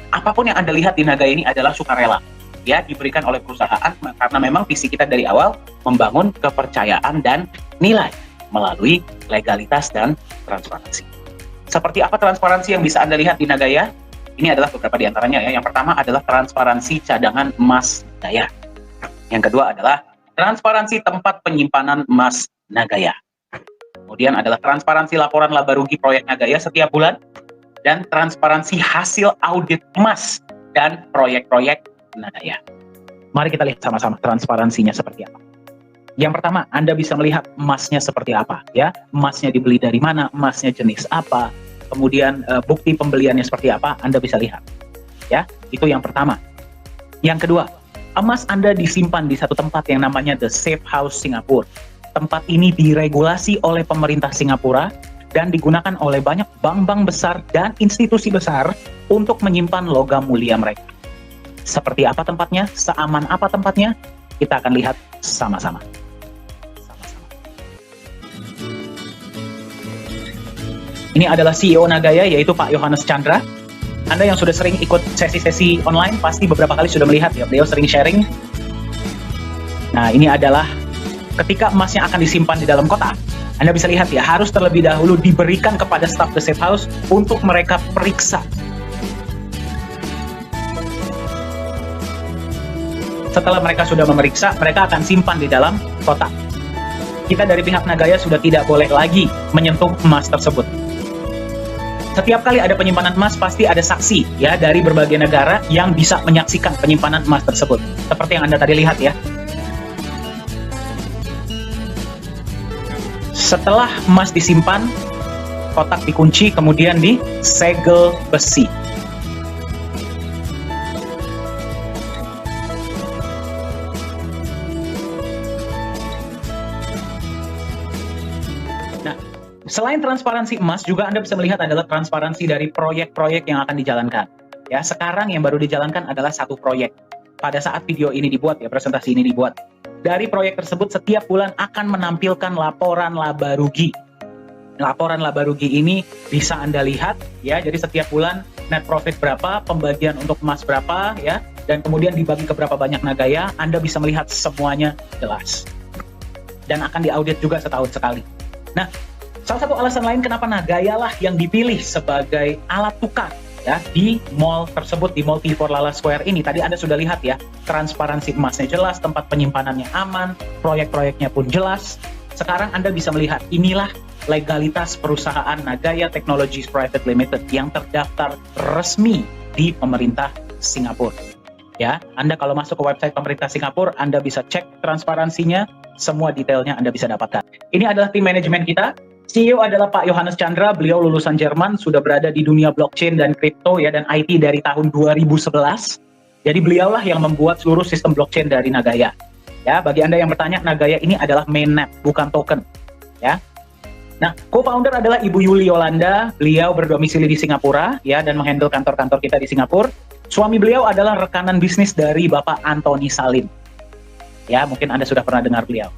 Apapun yang Anda lihat di Nagaya ini adalah sukarela, ya, diberikan oleh perusahaan karena memang visi kita dari awal membangun kepercayaan dan nilai melalui legalitas dan transparansi. Seperti apa transparansi yang bisa Anda lihat di Nagaya? Ini adalah beberapa di antaranya ya. Yang pertama adalah transparansi cadangan emas Nagaya. Yang kedua adalah transparansi tempat penyimpanan emas Nagaya. Kemudian adalah transparansi laporan laba rugi proyek Nagaya setiap bulan, dan transparansi hasil audit emas dan proyek-proyek Nagaya. Mari kita lihat sama-sama transparansinya seperti apa. Yang pertama, Anda bisa melihat emasnya seperti apa ya. Emasnya dibeli dari mana, emasnya jenis apa, kemudian bukti pembeliannya seperti apa, Anda bisa lihat. Ya, itu yang pertama. Yang kedua, emas Anda disimpan di satu tempat yang namanya The Safe House Singapura. Tempat ini diregulasi oleh pemerintah Singapura dan digunakan oleh banyak bank-bank besar dan institusi besar untuk menyimpan logam mulia mereka. Seperti apa tempatnya? Seaman apa tempatnya? Kita akan lihat sama-sama. Ini adalah CEO Nagaya, yaitu Pak Yohanes Chandra. Anda yang sudah sering ikut sesi-sesi online pasti beberapa kali sudah melihat ya, beliau sering sharing. Nah, ini adalah ketika emasnya akan disimpan di dalam kotak. Anda bisa lihat ya, harus terlebih dahulu diberikan kepada staf The Safe House untuk mereka periksa. Setelah mereka sudah memeriksa, mereka akan simpan di dalam kotak. Kita dari pihak Nagaya sudah tidak boleh lagi menyentuh emas tersebut. Setiap kali ada penyimpanan emas, pasti ada saksi ya dari berbagai negara yang bisa menyaksikan penyimpanan emas tersebut. Seperti yang Anda tadi lihat ya. Setelah emas disimpan, kotak dikunci, kemudian disegel besi. Nah, selain transparansi emas, juga Anda bisa melihat adalah transparansi dari proyek-proyek yang akan dijalankan. Ya, sekarang yang baru dijalankan adalah satu proyek. Pada saat video ini dibuat, ya presentasi ini dibuat. Dari proyek tersebut setiap bulan akan menampilkan laporan laba rugi. Laporan laba rugi ini bisa Anda lihat, ya. Jadi setiap bulan net profit berapa, pembagian untuk emas berapa, ya, dan kemudian dibagi ke berapa banyak Nagaya. Anda bisa melihat semuanya jelas. Dan akan diaudit juga setahun sekali. Nah, salah satu alasan lain kenapa Nagaya lah yang dipilih sebagai alat tukar ya di mall tersebut, di Mall P4 Lala Square ini. Tadi Anda sudah lihat ya, transparansi emasnya jelas, tempat penyimpanannya aman, proyek-proyeknya pun jelas. Sekarang Anda bisa melihat inilah legalitas perusahaan Nagaya Technologies Private Limited yang terdaftar resmi di pemerintah Singapura. Ya, Anda kalau masuk ke website pemerintah Singapura, Anda bisa cek transparansinya, semua detailnya Anda bisa dapatkan. Ini adalah tim manajemen kita. CEO adalah Pak Yohanes Chandra, beliau lulusan Jerman, sudah berada di dunia blockchain dan kripto ya dan IT dari tahun 2011. Jadi beliaulah yang membuat seluruh sistem blockchain dari Nagaya. Ya, bagi Anda yang bertanya, Nagaya ini adalah mainnet, bukan token. Ya. Nah, co-founder adalah Ibu Yuli Yolanda, beliau berdomisili di Singapura ya dan menghandle kantor-kantor kita di Singapura. Suami beliau adalah rekanan bisnis dari Bapak Anthony Salim. Ya, mungkin Anda sudah pernah dengar beliau.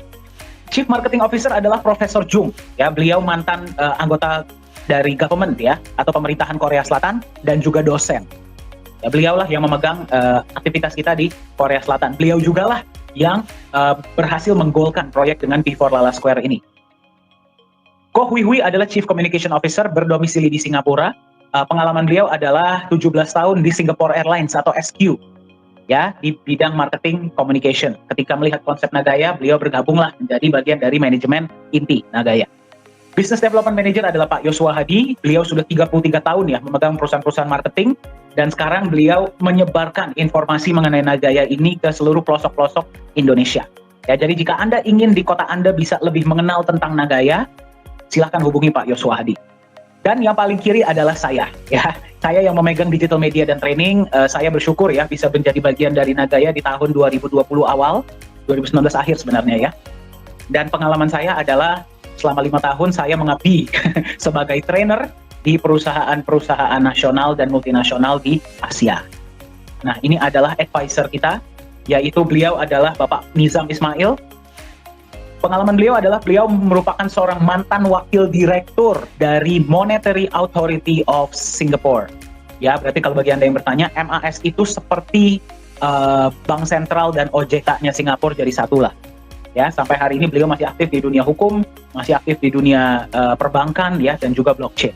Chief Marketing Officer adalah Profesor Jung, ya beliau mantan anggota dari government ya atau pemerintahan Korea Selatan dan juga dosen. Ya, beliaulah yang memegang aktivitas kita di Korea Selatan. Beliau juga lah yang berhasil menggolkan proyek dengan P4 Lala Square ini. Ko Hui Hui adalah Chief Communication Officer berdomisili di Singapura. Pengalaman beliau adalah 17 tahun di Singapore Airlines atau SQ. Ya, di bidang marketing communication. Ketika melihat konsep Nagaya, beliau bergabunglah menjadi bagian dari manajemen inti Nagaya. Business Development Manager adalah Pak Yosua Hadi. Beliau sudah 33 tahun ya memegang perusahaan-perusahaan marketing dan sekarang beliau menyebarkan informasi mengenai Nagaya ini ke seluruh pelosok-pelosok Indonesia. Ya, jadi jika Anda ingin di kota Anda bisa lebih mengenal tentang Nagaya, silahkan hubungi Pak Yosua Hadi. Dan yang paling kiri adalah saya, ya. Saya yang memegang digital media dan training. Saya bersyukur ya bisa menjadi bagian dari Nagaya di tahun 2020 awal, 2019 akhir sebenarnya ya. Dan pengalaman saya adalah selama 5 tahun saya mengabdi sebagai trainer di perusahaan-perusahaan nasional dan multinasional di Asia. Nah, ini adalah advisor kita, yaitu beliau adalah Bapak Nizam Ismail. Pengalaman beliau adalah beliau merupakan seorang mantan wakil direktur dari Monetary Authority of Singapore. Ya, berarti kalau bagi Anda yang bertanya, MAS itu seperti Bank Sentral dan OJK-nya Singapura jadi satu lah. Ya, sampai hari ini beliau masih aktif di dunia hukum, masih aktif di dunia perbankan ya dan juga blockchain.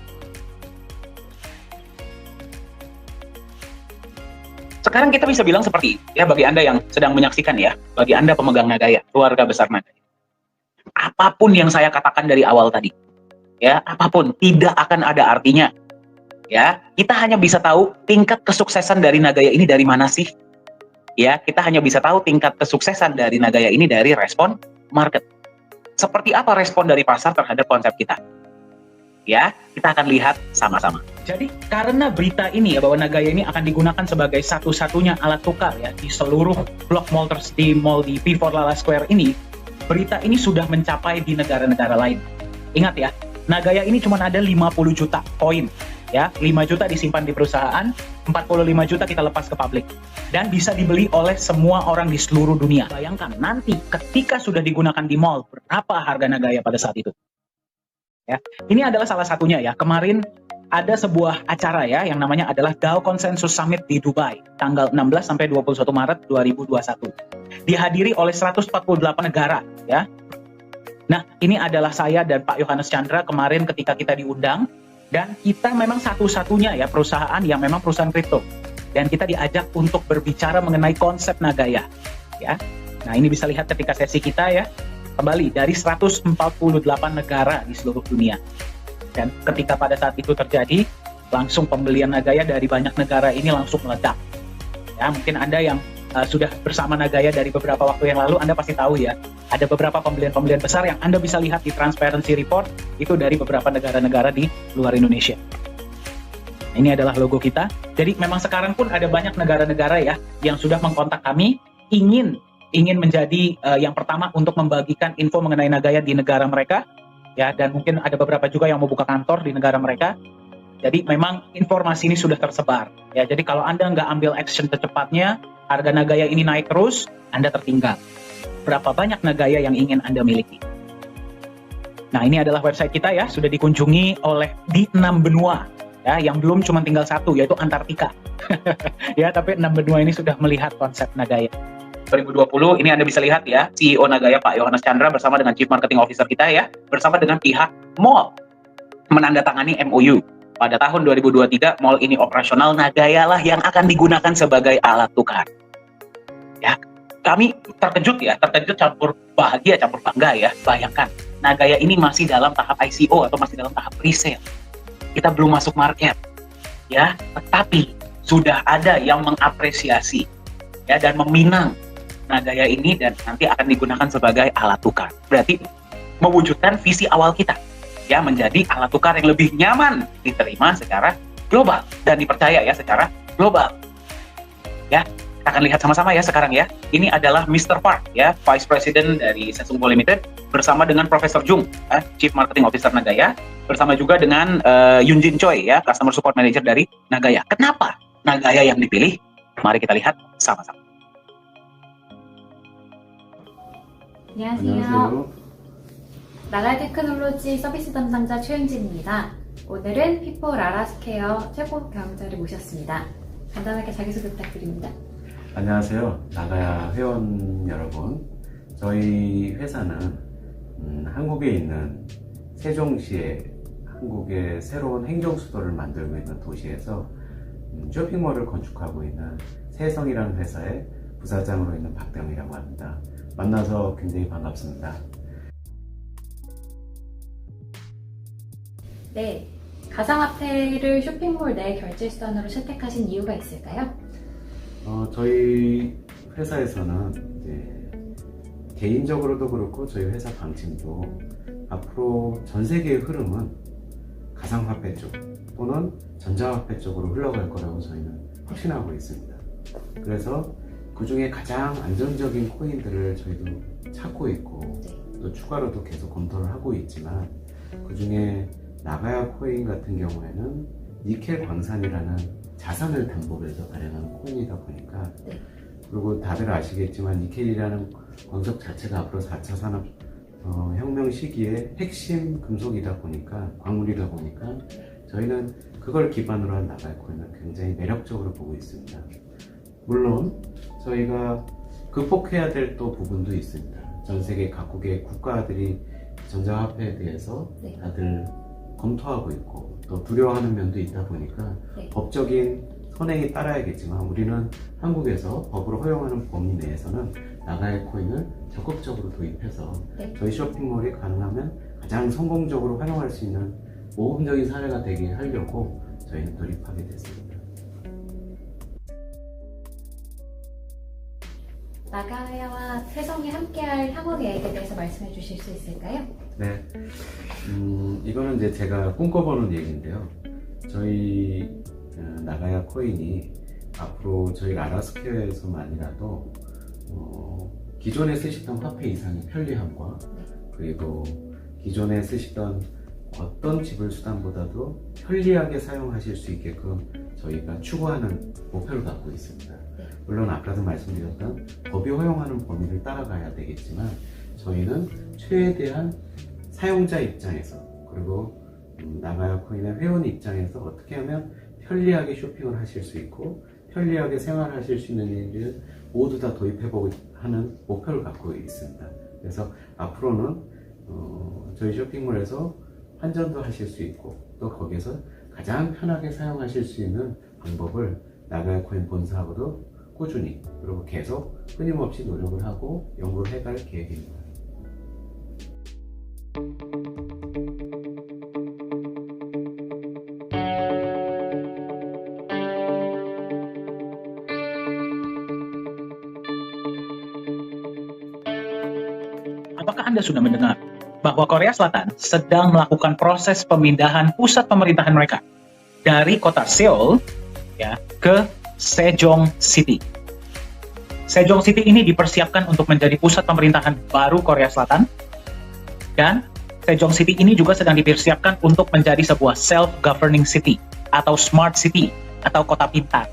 Sekarang kita bisa bilang seperti ya bagi Anda yang sedang menyaksikan ya, bagi Anda pemegang Nagaya, keluarga besar Nagaya. Apapun yang saya katakan dari awal tadi, ya, apapun tidak akan ada artinya. Ya, kita hanya bisa tahu tingkat kesuksesan dari Nagaya ini dari mana sih? Ya, kita hanya bisa tahu tingkat kesuksesan dari Nagaya ini dari respon market. Seperti apa respon dari pasar terhadap konsep kita? Ya, kita akan lihat sama-sama. Jadi, karena berita ini ya bahwa Nagaya ini akan digunakan sebagai satu-satunya alat tukar ya di seluruh blok mall di P4 Lala Square ini, berita ini sudah mencapai di negara-negara lain. Ingat ya, Nagaya ini cuma ada 50 juta koin, ya, 5 juta disimpan di perusahaan, 45 juta kita lepas ke publik, dan bisa dibeli oleh semua orang di seluruh dunia. Bayangkan nanti ketika sudah digunakan di mall, berapa harga Nagaya pada saat itu? Ya, ini adalah salah satunya ya. Kemarin ada sebuah acara ya yang namanya adalah Dow Consensus Summit di Dubai, tanggal 16 sampai 21 Maret 2021. Dihadiri oleh 148 negara ya. Nah, ini adalah saya dan Pak Yohanes Chandra kemarin ketika kita diundang, dan kita memang satu-satunya ya perusahaan yang memang perusahaan kripto. Dan kita diajak untuk berbicara mengenai konsep Nagaya ya. Nah, ini bisa lihat ketika sesi kita ya. Kembali dari 148 negara di seluruh dunia. Dan ketika pada saat itu terjadi, langsung pembelian Nagaya dari banyak negara ini langsung meledak. Ya, mungkin Anda yang sudah bersama Nagaya dari beberapa waktu yang lalu, Anda pasti tahu ya, ada beberapa pembelian-pembelian besar yang Anda bisa lihat di Transparency Report, itu dari beberapa negara-negara di luar Indonesia. Ini adalah logo kita. Jadi memang sekarang pun ada banyak negara-negara ya yang sudah mengkontak kami, ingin menjadi yang pertama untuk membagikan info mengenai Nagaya di negara mereka, ya, dan mungkin ada beberapa juga yang mau buka kantor di negara mereka. Jadi memang informasi ini sudah tersebar, ya. Jadi kalau Anda nggak ambil action secepatnya, harga Nagaya ini naik terus, Anda tertinggal. Berapa banyak Nagaya yang ingin Anda miliki? Nah, ini adalah website kita ya, sudah dikunjungi oleh di 6 benua, ya, yang belum cuma tinggal satu, yaitu Antartika. Ya, tapi 6 benua ini sudah melihat konsep Nagaya. 2020 ini Anda bisa lihat ya, CEO Nagaya Pak Yohanes Chandra bersama dengan Chief Marketing Officer kita ya, bersama dengan pihak mall menandatangani MOU. Pada tahun 2023 mall ini operasional, Nagaya lah yang akan digunakan sebagai alat tukar. Ya, kami terkejut campur bahagia, campur bangga ya. Bayangkan, Nagaya ini masih dalam tahap ICO atau masih dalam tahap pre-sale. Kita belum masuk market. Ya, tetapi sudah ada yang mengapresiasi ya dan meminang Nagaya ini dan nanti akan digunakan sebagai alat tukar. Berarti mewujudkan visi awal kita ya, menjadi alat tukar yang lebih nyaman diterima secara global dan dipercaya ya secara global. Ya, kita akan lihat sama-sama ya sekarang ya. Ini adalah Mr. Park ya, Vice President dari Sesungguh Limited bersama dengan Profesor Jung, Chief Marketing Officer Nagaya, bersama juga dengan Yunjin Choi ya, Customer Support Manager dari Nagaya. Kenapa Nagaya yang dipilih? Mari kita lihat sama-sama. 안녕하세요. 나가야 테크놀로지 서비스 담당자 최은진입니다. 오늘은 피포 라라스케어 최고 경영자를 모셨습니다. 간단하게 자기소개 부탁드립니다. 안녕하세요. 나가야 회원 여러분. 저희 회사는 한국에 있는 세종시에 한국의 새로운 행정수도를 만들고 있는 도시에서 쇼핑몰을 건축하고 있는 세성이라는 회사의 부사장으로 있는 박대웅이라고 합니다. 만나서 굉장히 반갑습니다. 네, 가상화폐를 쇼핑몰 내 결제수단으로 채택하신 이유가 있을까요? 저희 회사에서는 이제 개인적으로도 그렇고 저희 회사 방침도 앞으로 전 세계의 흐름은 가상화폐 쪽 또는 전자화폐 쪽으로 흘러갈 거라고 저희는 확신하고 있습니다. 그래서 그 중에 가장 안정적인 코인들을 저희도 찾고 있고 또 추가로도 계속 검토를 하고 있지만 그 중에 나가야 코인 같은 경우에는 니켈 광산이라는 자산을 담보로 해서 발행한 코인이다 보니까 그리고 다들 아시겠지만 니켈이라는 광석 자체가 앞으로 4차 산업 혁명 시기에 핵심 금속이다 보니까 광물이다 보니까 저희는 그걸 기반으로 한 나가야 코인을 굉장히 매력적으로 보고 있습니다. 물론 저희가 극복해야 될 또 부분도 있습니다. 전 세계 각국의 국가들이 전자화폐에 대해서 다들 검토하고 있고 또 두려워하는 면도 있다 보니까 법적인 선행이 따라야겠지만 우리는 한국에서 법으로 허용하는 범위 내에서는 나가야 코인을 적극적으로 도입해서 저희 쇼핑몰이 가능하면 가장 성공적으로 활용할 수 있는 모범적인 사례가 되게 하려고 저희는 돌입하게 됐습니다. 나가야와 세성이 함께할 향후 계획에 대해서 말씀해 주실 수 있을까요? 네, 이거는 이제 제가 꿈꿔보는 얘기인데요. 저희 나가야 코인이 앞으로 저희 라라스퀘어에서만이라도 기존에 쓰시던 화폐 이상의 편리함과 그리고 기존에 쓰시던 어떤 지불 수단보다도 편리하게 사용하실 수 있게끔 저희가 추구하는 목표를 갖고 있습니다. 물론 아까도 말씀드렸던 법이 허용하는 범위를 따라가야 되겠지만 저희는 최대한 사용자 입장에서 그리고 나가야 코인의 회원 입장에서 어떻게 하면 편리하게 쇼핑을 하실 수 있고 편리하게 생활하실 수 있는 일을 모두 다 도입해보고 하는 목표를 갖고 있습니다. 그래서 앞으로는 저희 쇼핑몰에서 환전도 하실 수 있고 또 거기에서 가장 편하게 사용하실 수 있는 방법을 나가야 코인 본사하고도 꾸준히 그리고 계속 끊임없이 노력을 하고 연구를 해갈 계획입니다. Apakah Anda sudah mendengar bahwa Korea Selatan sedang melakukan proses pemindahan pusat pemerintahan mereka dari kota Seoul ya ke Sejong City. Sejong City ini dipersiapkan untuk menjadi pusat pemerintahan baru Korea Selatan dan Sejong City ini juga sedang dipersiapkan untuk menjadi sebuah self-governing city atau smart city atau kota pintar.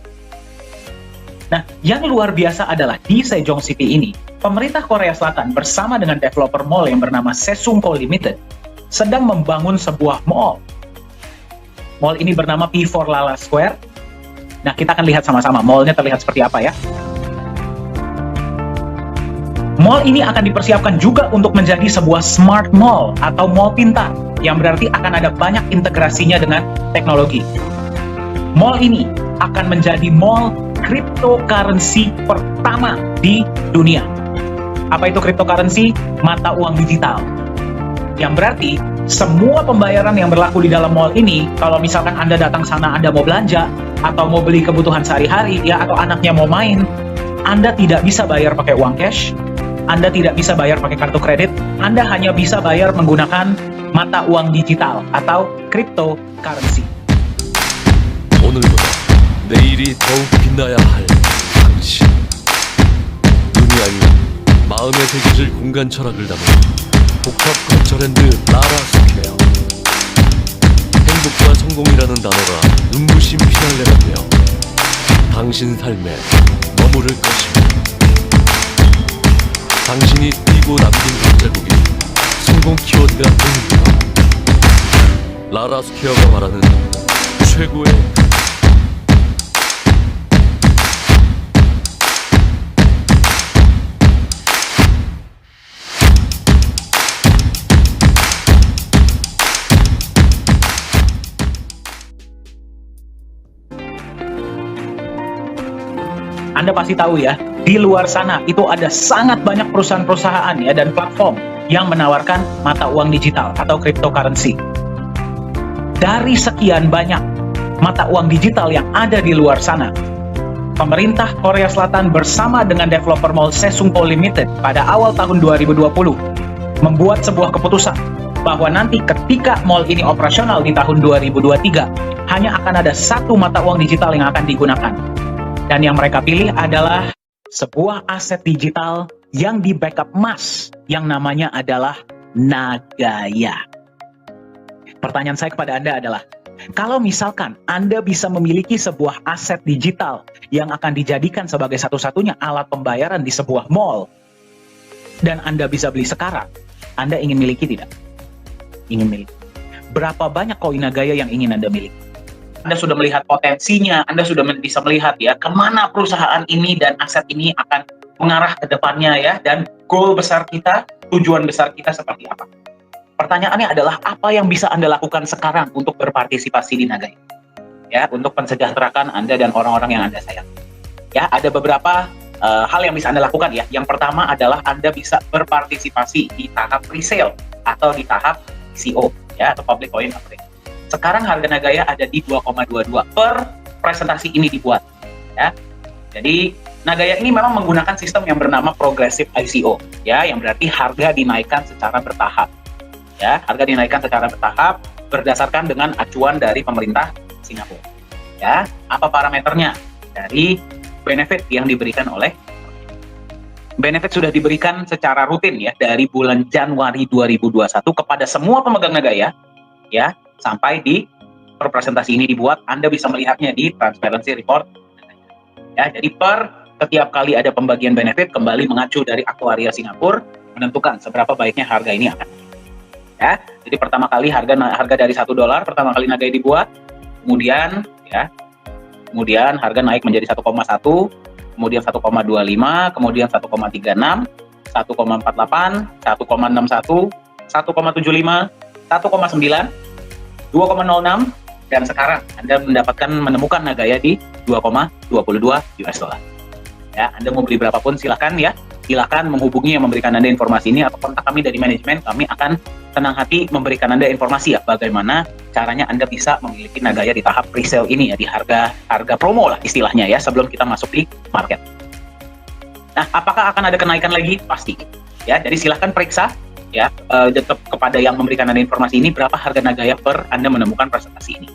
Nah, yang luar biasa adalah di Sejong City ini, pemerintah Korea Selatan bersama dengan developer mall yang bernama Sesungko Limited sedang membangun sebuah mall. Mall ini bernama P4 Lala Square. Nah, kita akan lihat sama-sama mallnya terlihat seperti apa ya. Mall ini akan dipersiapkan juga untuk menjadi sebuah smart mall atau mall pintar, yang berarti akan ada banyak integrasinya dengan teknologi. Mall ini akan menjadi mall cryptocurrency pertama di dunia. Apa itu cryptocurrency? Mata uang digital. Yang berarti semua pembayaran yang berlaku di dalam mall ini, kalau misalkan Anda datang sana, Anda mau belanja atau mau beli kebutuhan sehari-hari ya, atau anaknya mau main, Anda tidak bisa bayar pakai uang cash, Anda tidak bisa bayar pakai kartu kredit, Anda hanya bisa bayar menggunakan mata uang digital atau cryptocurrency. 오늘보다 내일이 더욱 빛나야 할 당신. 눈이 아닌 마음의 새겨질 공간 철학을 담은 복합 거처랜드 라라 스퀘어. 행복과 성공이라는 단어가 눈부신 피날레가 되어 당신 삶에 머무를 것입니다. 당신이 뛰고 남긴 발자국이 성공 키워드가 됩니다. 라라 스퀘어가 말하는 최고의 Anda pasti tahu ya, di luar sana itu ada sangat banyak perusahaan-perusahaan ya dan platform yang menawarkan mata uang digital atau cryptocurrency. Dari sekian banyak mata uang digital yang ada di luar sana, pemerintah Korea Selatan bersama dengan developer mall Sesungko Limited pada awal tahun 2020 membuat sebuah keputusan bahwa nanti ketika mall ini operasional di tahun 2023 hanya akan ada satu mata uang digital yang akan digunakan. Dan yang mereka pilih adalah sebuah aset digital yang di backup emas yang namanya adalah Nagaya. Pertanyaan saya kepada Anda adalah, kalau misalkan Anda bisa memiliki sebuah aset digital yang akan dijadikan sebagai satu-satunya alat pembayaran di sebuah mall, dan Anda bisa beli sekarang, Anda ingin miliki tidak? Ingin miliki. Berapa banyak koin Nagaya yang ingin Anda miliki? Anda sudah melihat potensinya, Anda sudah bisa melihat ya kemana perusahaan ini dan aset ini akan mengarah ke depannya ya, dan goal besar kita, tujuan besar kita seperti apa. Pertanyaannya adalah apa yang bisa Anda lakukan sekarang untuk berpartisipasi di Nagaya? Ya, untuk mensejahterakan Anda dan orang-orang yang Anda sayang. Ya, ada beberapa hal yang bisa Anda lakukan ya. Yang pertama adalah Anda bisa berpartisipasi di tahap pre-sale atau di tahap ICO ya, atau public coin offering. Sekarang harga Nagaya ada di 2,22 per presentasi ini dibuat ya. Jadi Nagaya ini memang menggunakan sistem yang bernama progressive ICO ya, yang berarti harga dinaikkan secara bertahap. Ya, harga dinaikkan secara bertahap berdasarkan dengan acuan dari pemerintah Singapura. Ya, apa parameternya? Dari benefit yang diberikan oleh benefit sudah diberikan secara rutin ya dari bulan Januari 2021 kepada semua pemegang Nagaya ya sampai di presentasi ini dibuat. Anda bisa melihatnya di transparency report. Ya, jadi per setiap kali ada pembagian benefit kembali mengacu dari aktuaria Singapura menentukan seberapa baiknya harga ini akan. Ya, jadi pertama kali harga dari $1 pertama kali Nagaya dibuat, kemudian harga naik menjadi 1,1, kemudian 1,25, kemudian 1,36, 1,48, 1,61, 1,75, 1,9, 2,06, dan sekarang Anda menemukan Nagaya di 2,22 US dollar. Ya, Anda mau beli berapapun silahkan ya, silahkan menghubungi yang memberikan Anda informasi ini atau kontak kami dari manajemen. Kami akan senang hati memberikan Anda informasi ya bagaimana caranya Anda bisa memiliki Nagaya di tahap pre-sale ini ya, di harga promo lah istilahnya ya, sebelum kita masuk di market. Nah, apakah akan ada kenaikan lagi? Pasti. Ya, jadi silahkan periksa ya kepada yang memberikan Anda informasi ini berapa harga Nagaya per Anda menemukan presentasi ini.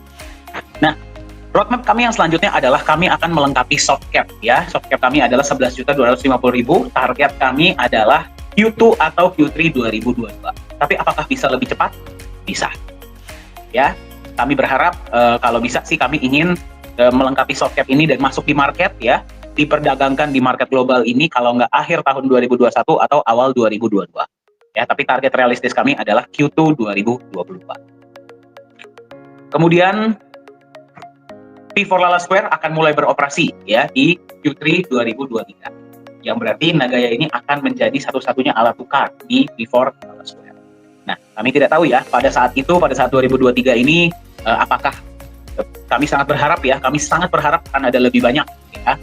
Nah, roadmap kami yang selanjutnya adalah kami akan melengkapi soft cap ya. Soft cap kami adalah 11.250.000. Target kami adalah Q2 atau Q3 2022. Tapi apakah bisa lebih cepat? Bisa. Ya, kami berharap kalau bisa sih kami ingin melengkapi soft cap ini dan masuk di market ya, diperdagangkan di market global ini kalau nggak akhir tahun 2021 atau awal 2022. Ya, tapi target realistis kami adalah Q2 2022. Kemudian P4 Lala Square akan mulai beroperasi ya di Q3 2023. Yang berarti Nagaya ini akan menjadi satu-satunya alat tukar di P4 Lala Square. Nah, kami tidak tahu ya pada saat 2023 ini apakah kami sangat berharap akan ada lebih banyak ya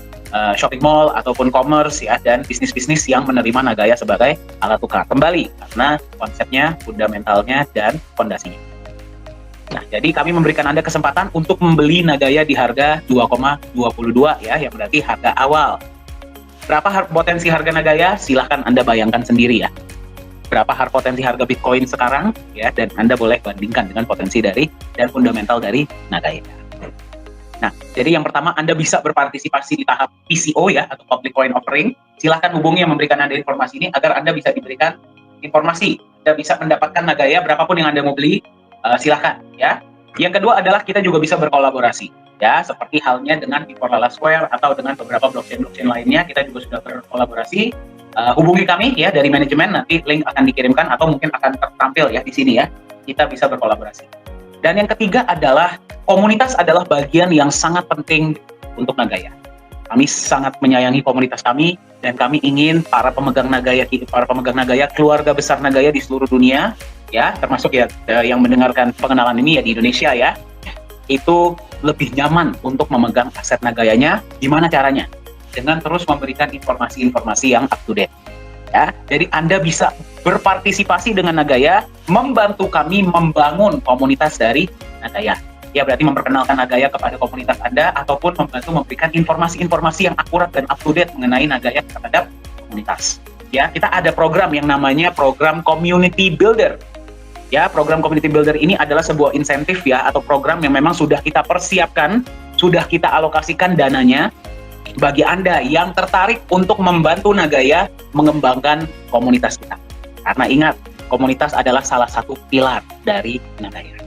shopping mall ataupun commerce ya dan bisnis-bisnis yang menerima Nagaya sebagai alat tukar kembali karena konsepnya, fundamentalnya dan fondasinya. Nah, jadi kami memberikan Anda kesempatan untuk membeli Nagaya di harga 2,22 ya, yang berarti harga awal. Berapa potensi harga Nagaya? Silahkan Anda bayangkan sendiri ya. Berapa potensi harga Bitcoin sekarang ya, dan Anda boleh bandingkan dengan potensi dari dan fundamental dari Nagaya. Nah, jadi yang pertama Anda bisa berpartisipasi di tahap PCO ya, atau Public Coin Offering. Silahkan hubungi yang memberikan Anda informasi ini agar Anda bisa diberikan informasi. Anda bisa mendapatkan Nagaya berapapun yang Anda mau beli, silahkan ya. Yang kedua adalah kita juga bisa berkolaborasi ya, seperti halnya dengan P4 Lala Square atau dengan beberapa blockchain lainnya, kita juga sudah berkolaborasi. Hubungi kami ya dari manajemen, nanti link akan dikirimkan atau mungkin akan tertampil ya di sini ya. Kita bisa berkolaborasi. Dan yang ketiga adalah komunitas adalah bagian yang sangat penting untuk Nagaya. Kami sangat menyayangi komunitas kami dan kami ingin para pemegang Nagaya, keluarga besar Nagaya di seluruh dunia ya, termasuk ya yang mendengarkan pengenalan ini ya di Indonesia ya, itu lebih nyaman untuk memegang aset Nagayanya. Gimana caranya? Dengan terus memberikan informasi-informasi yang up to date. Ya, jadi Anda bisa berpartisipasi dengan Nagaya, membantu kami membangun komunitas dari Nagaya. Ya, berarti memperkenalkan Nagaya kepada komunitas Anda ataupun membantu memberikan informasi-informasi yang akurat dan up to date mengenai Nagaya terhadap komunitas. Ya, kita ada program yang namanya program Community Builder. Ya, program Community Builder ini adalah sebuah insentif ya, atau program yang memang sudah kita persiapkan, sudah kita alokasikan dananya bagi Anda yang tertarik untuk membantu Nagaya mengembangkan komunitas kita. Karena ingat, komunitas adalah salah satu pilar dari Nagaya.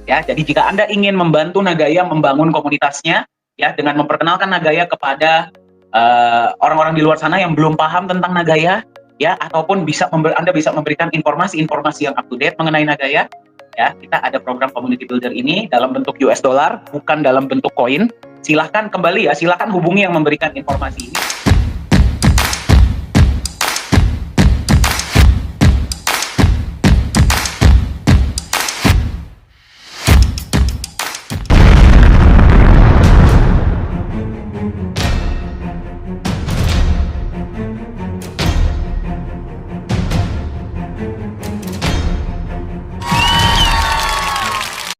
Ya, jadi jika Anda ingin membantu Nagaya membangun komunitasnya, ya dengan memperkenalkan Nagaya kepada orang-orang di luar sana yang belum paham tentang Nagaya, ya ataupun Anda bisa memberikan informasi-informasi yang up to date mengenai Nagaya. Ya, kita ada program Community Builder ini dalam bentuk US dollar, bukan dalam bentuk koin. Silahkan kembali ya, silahkan hubungi yang memberikan informasi ini.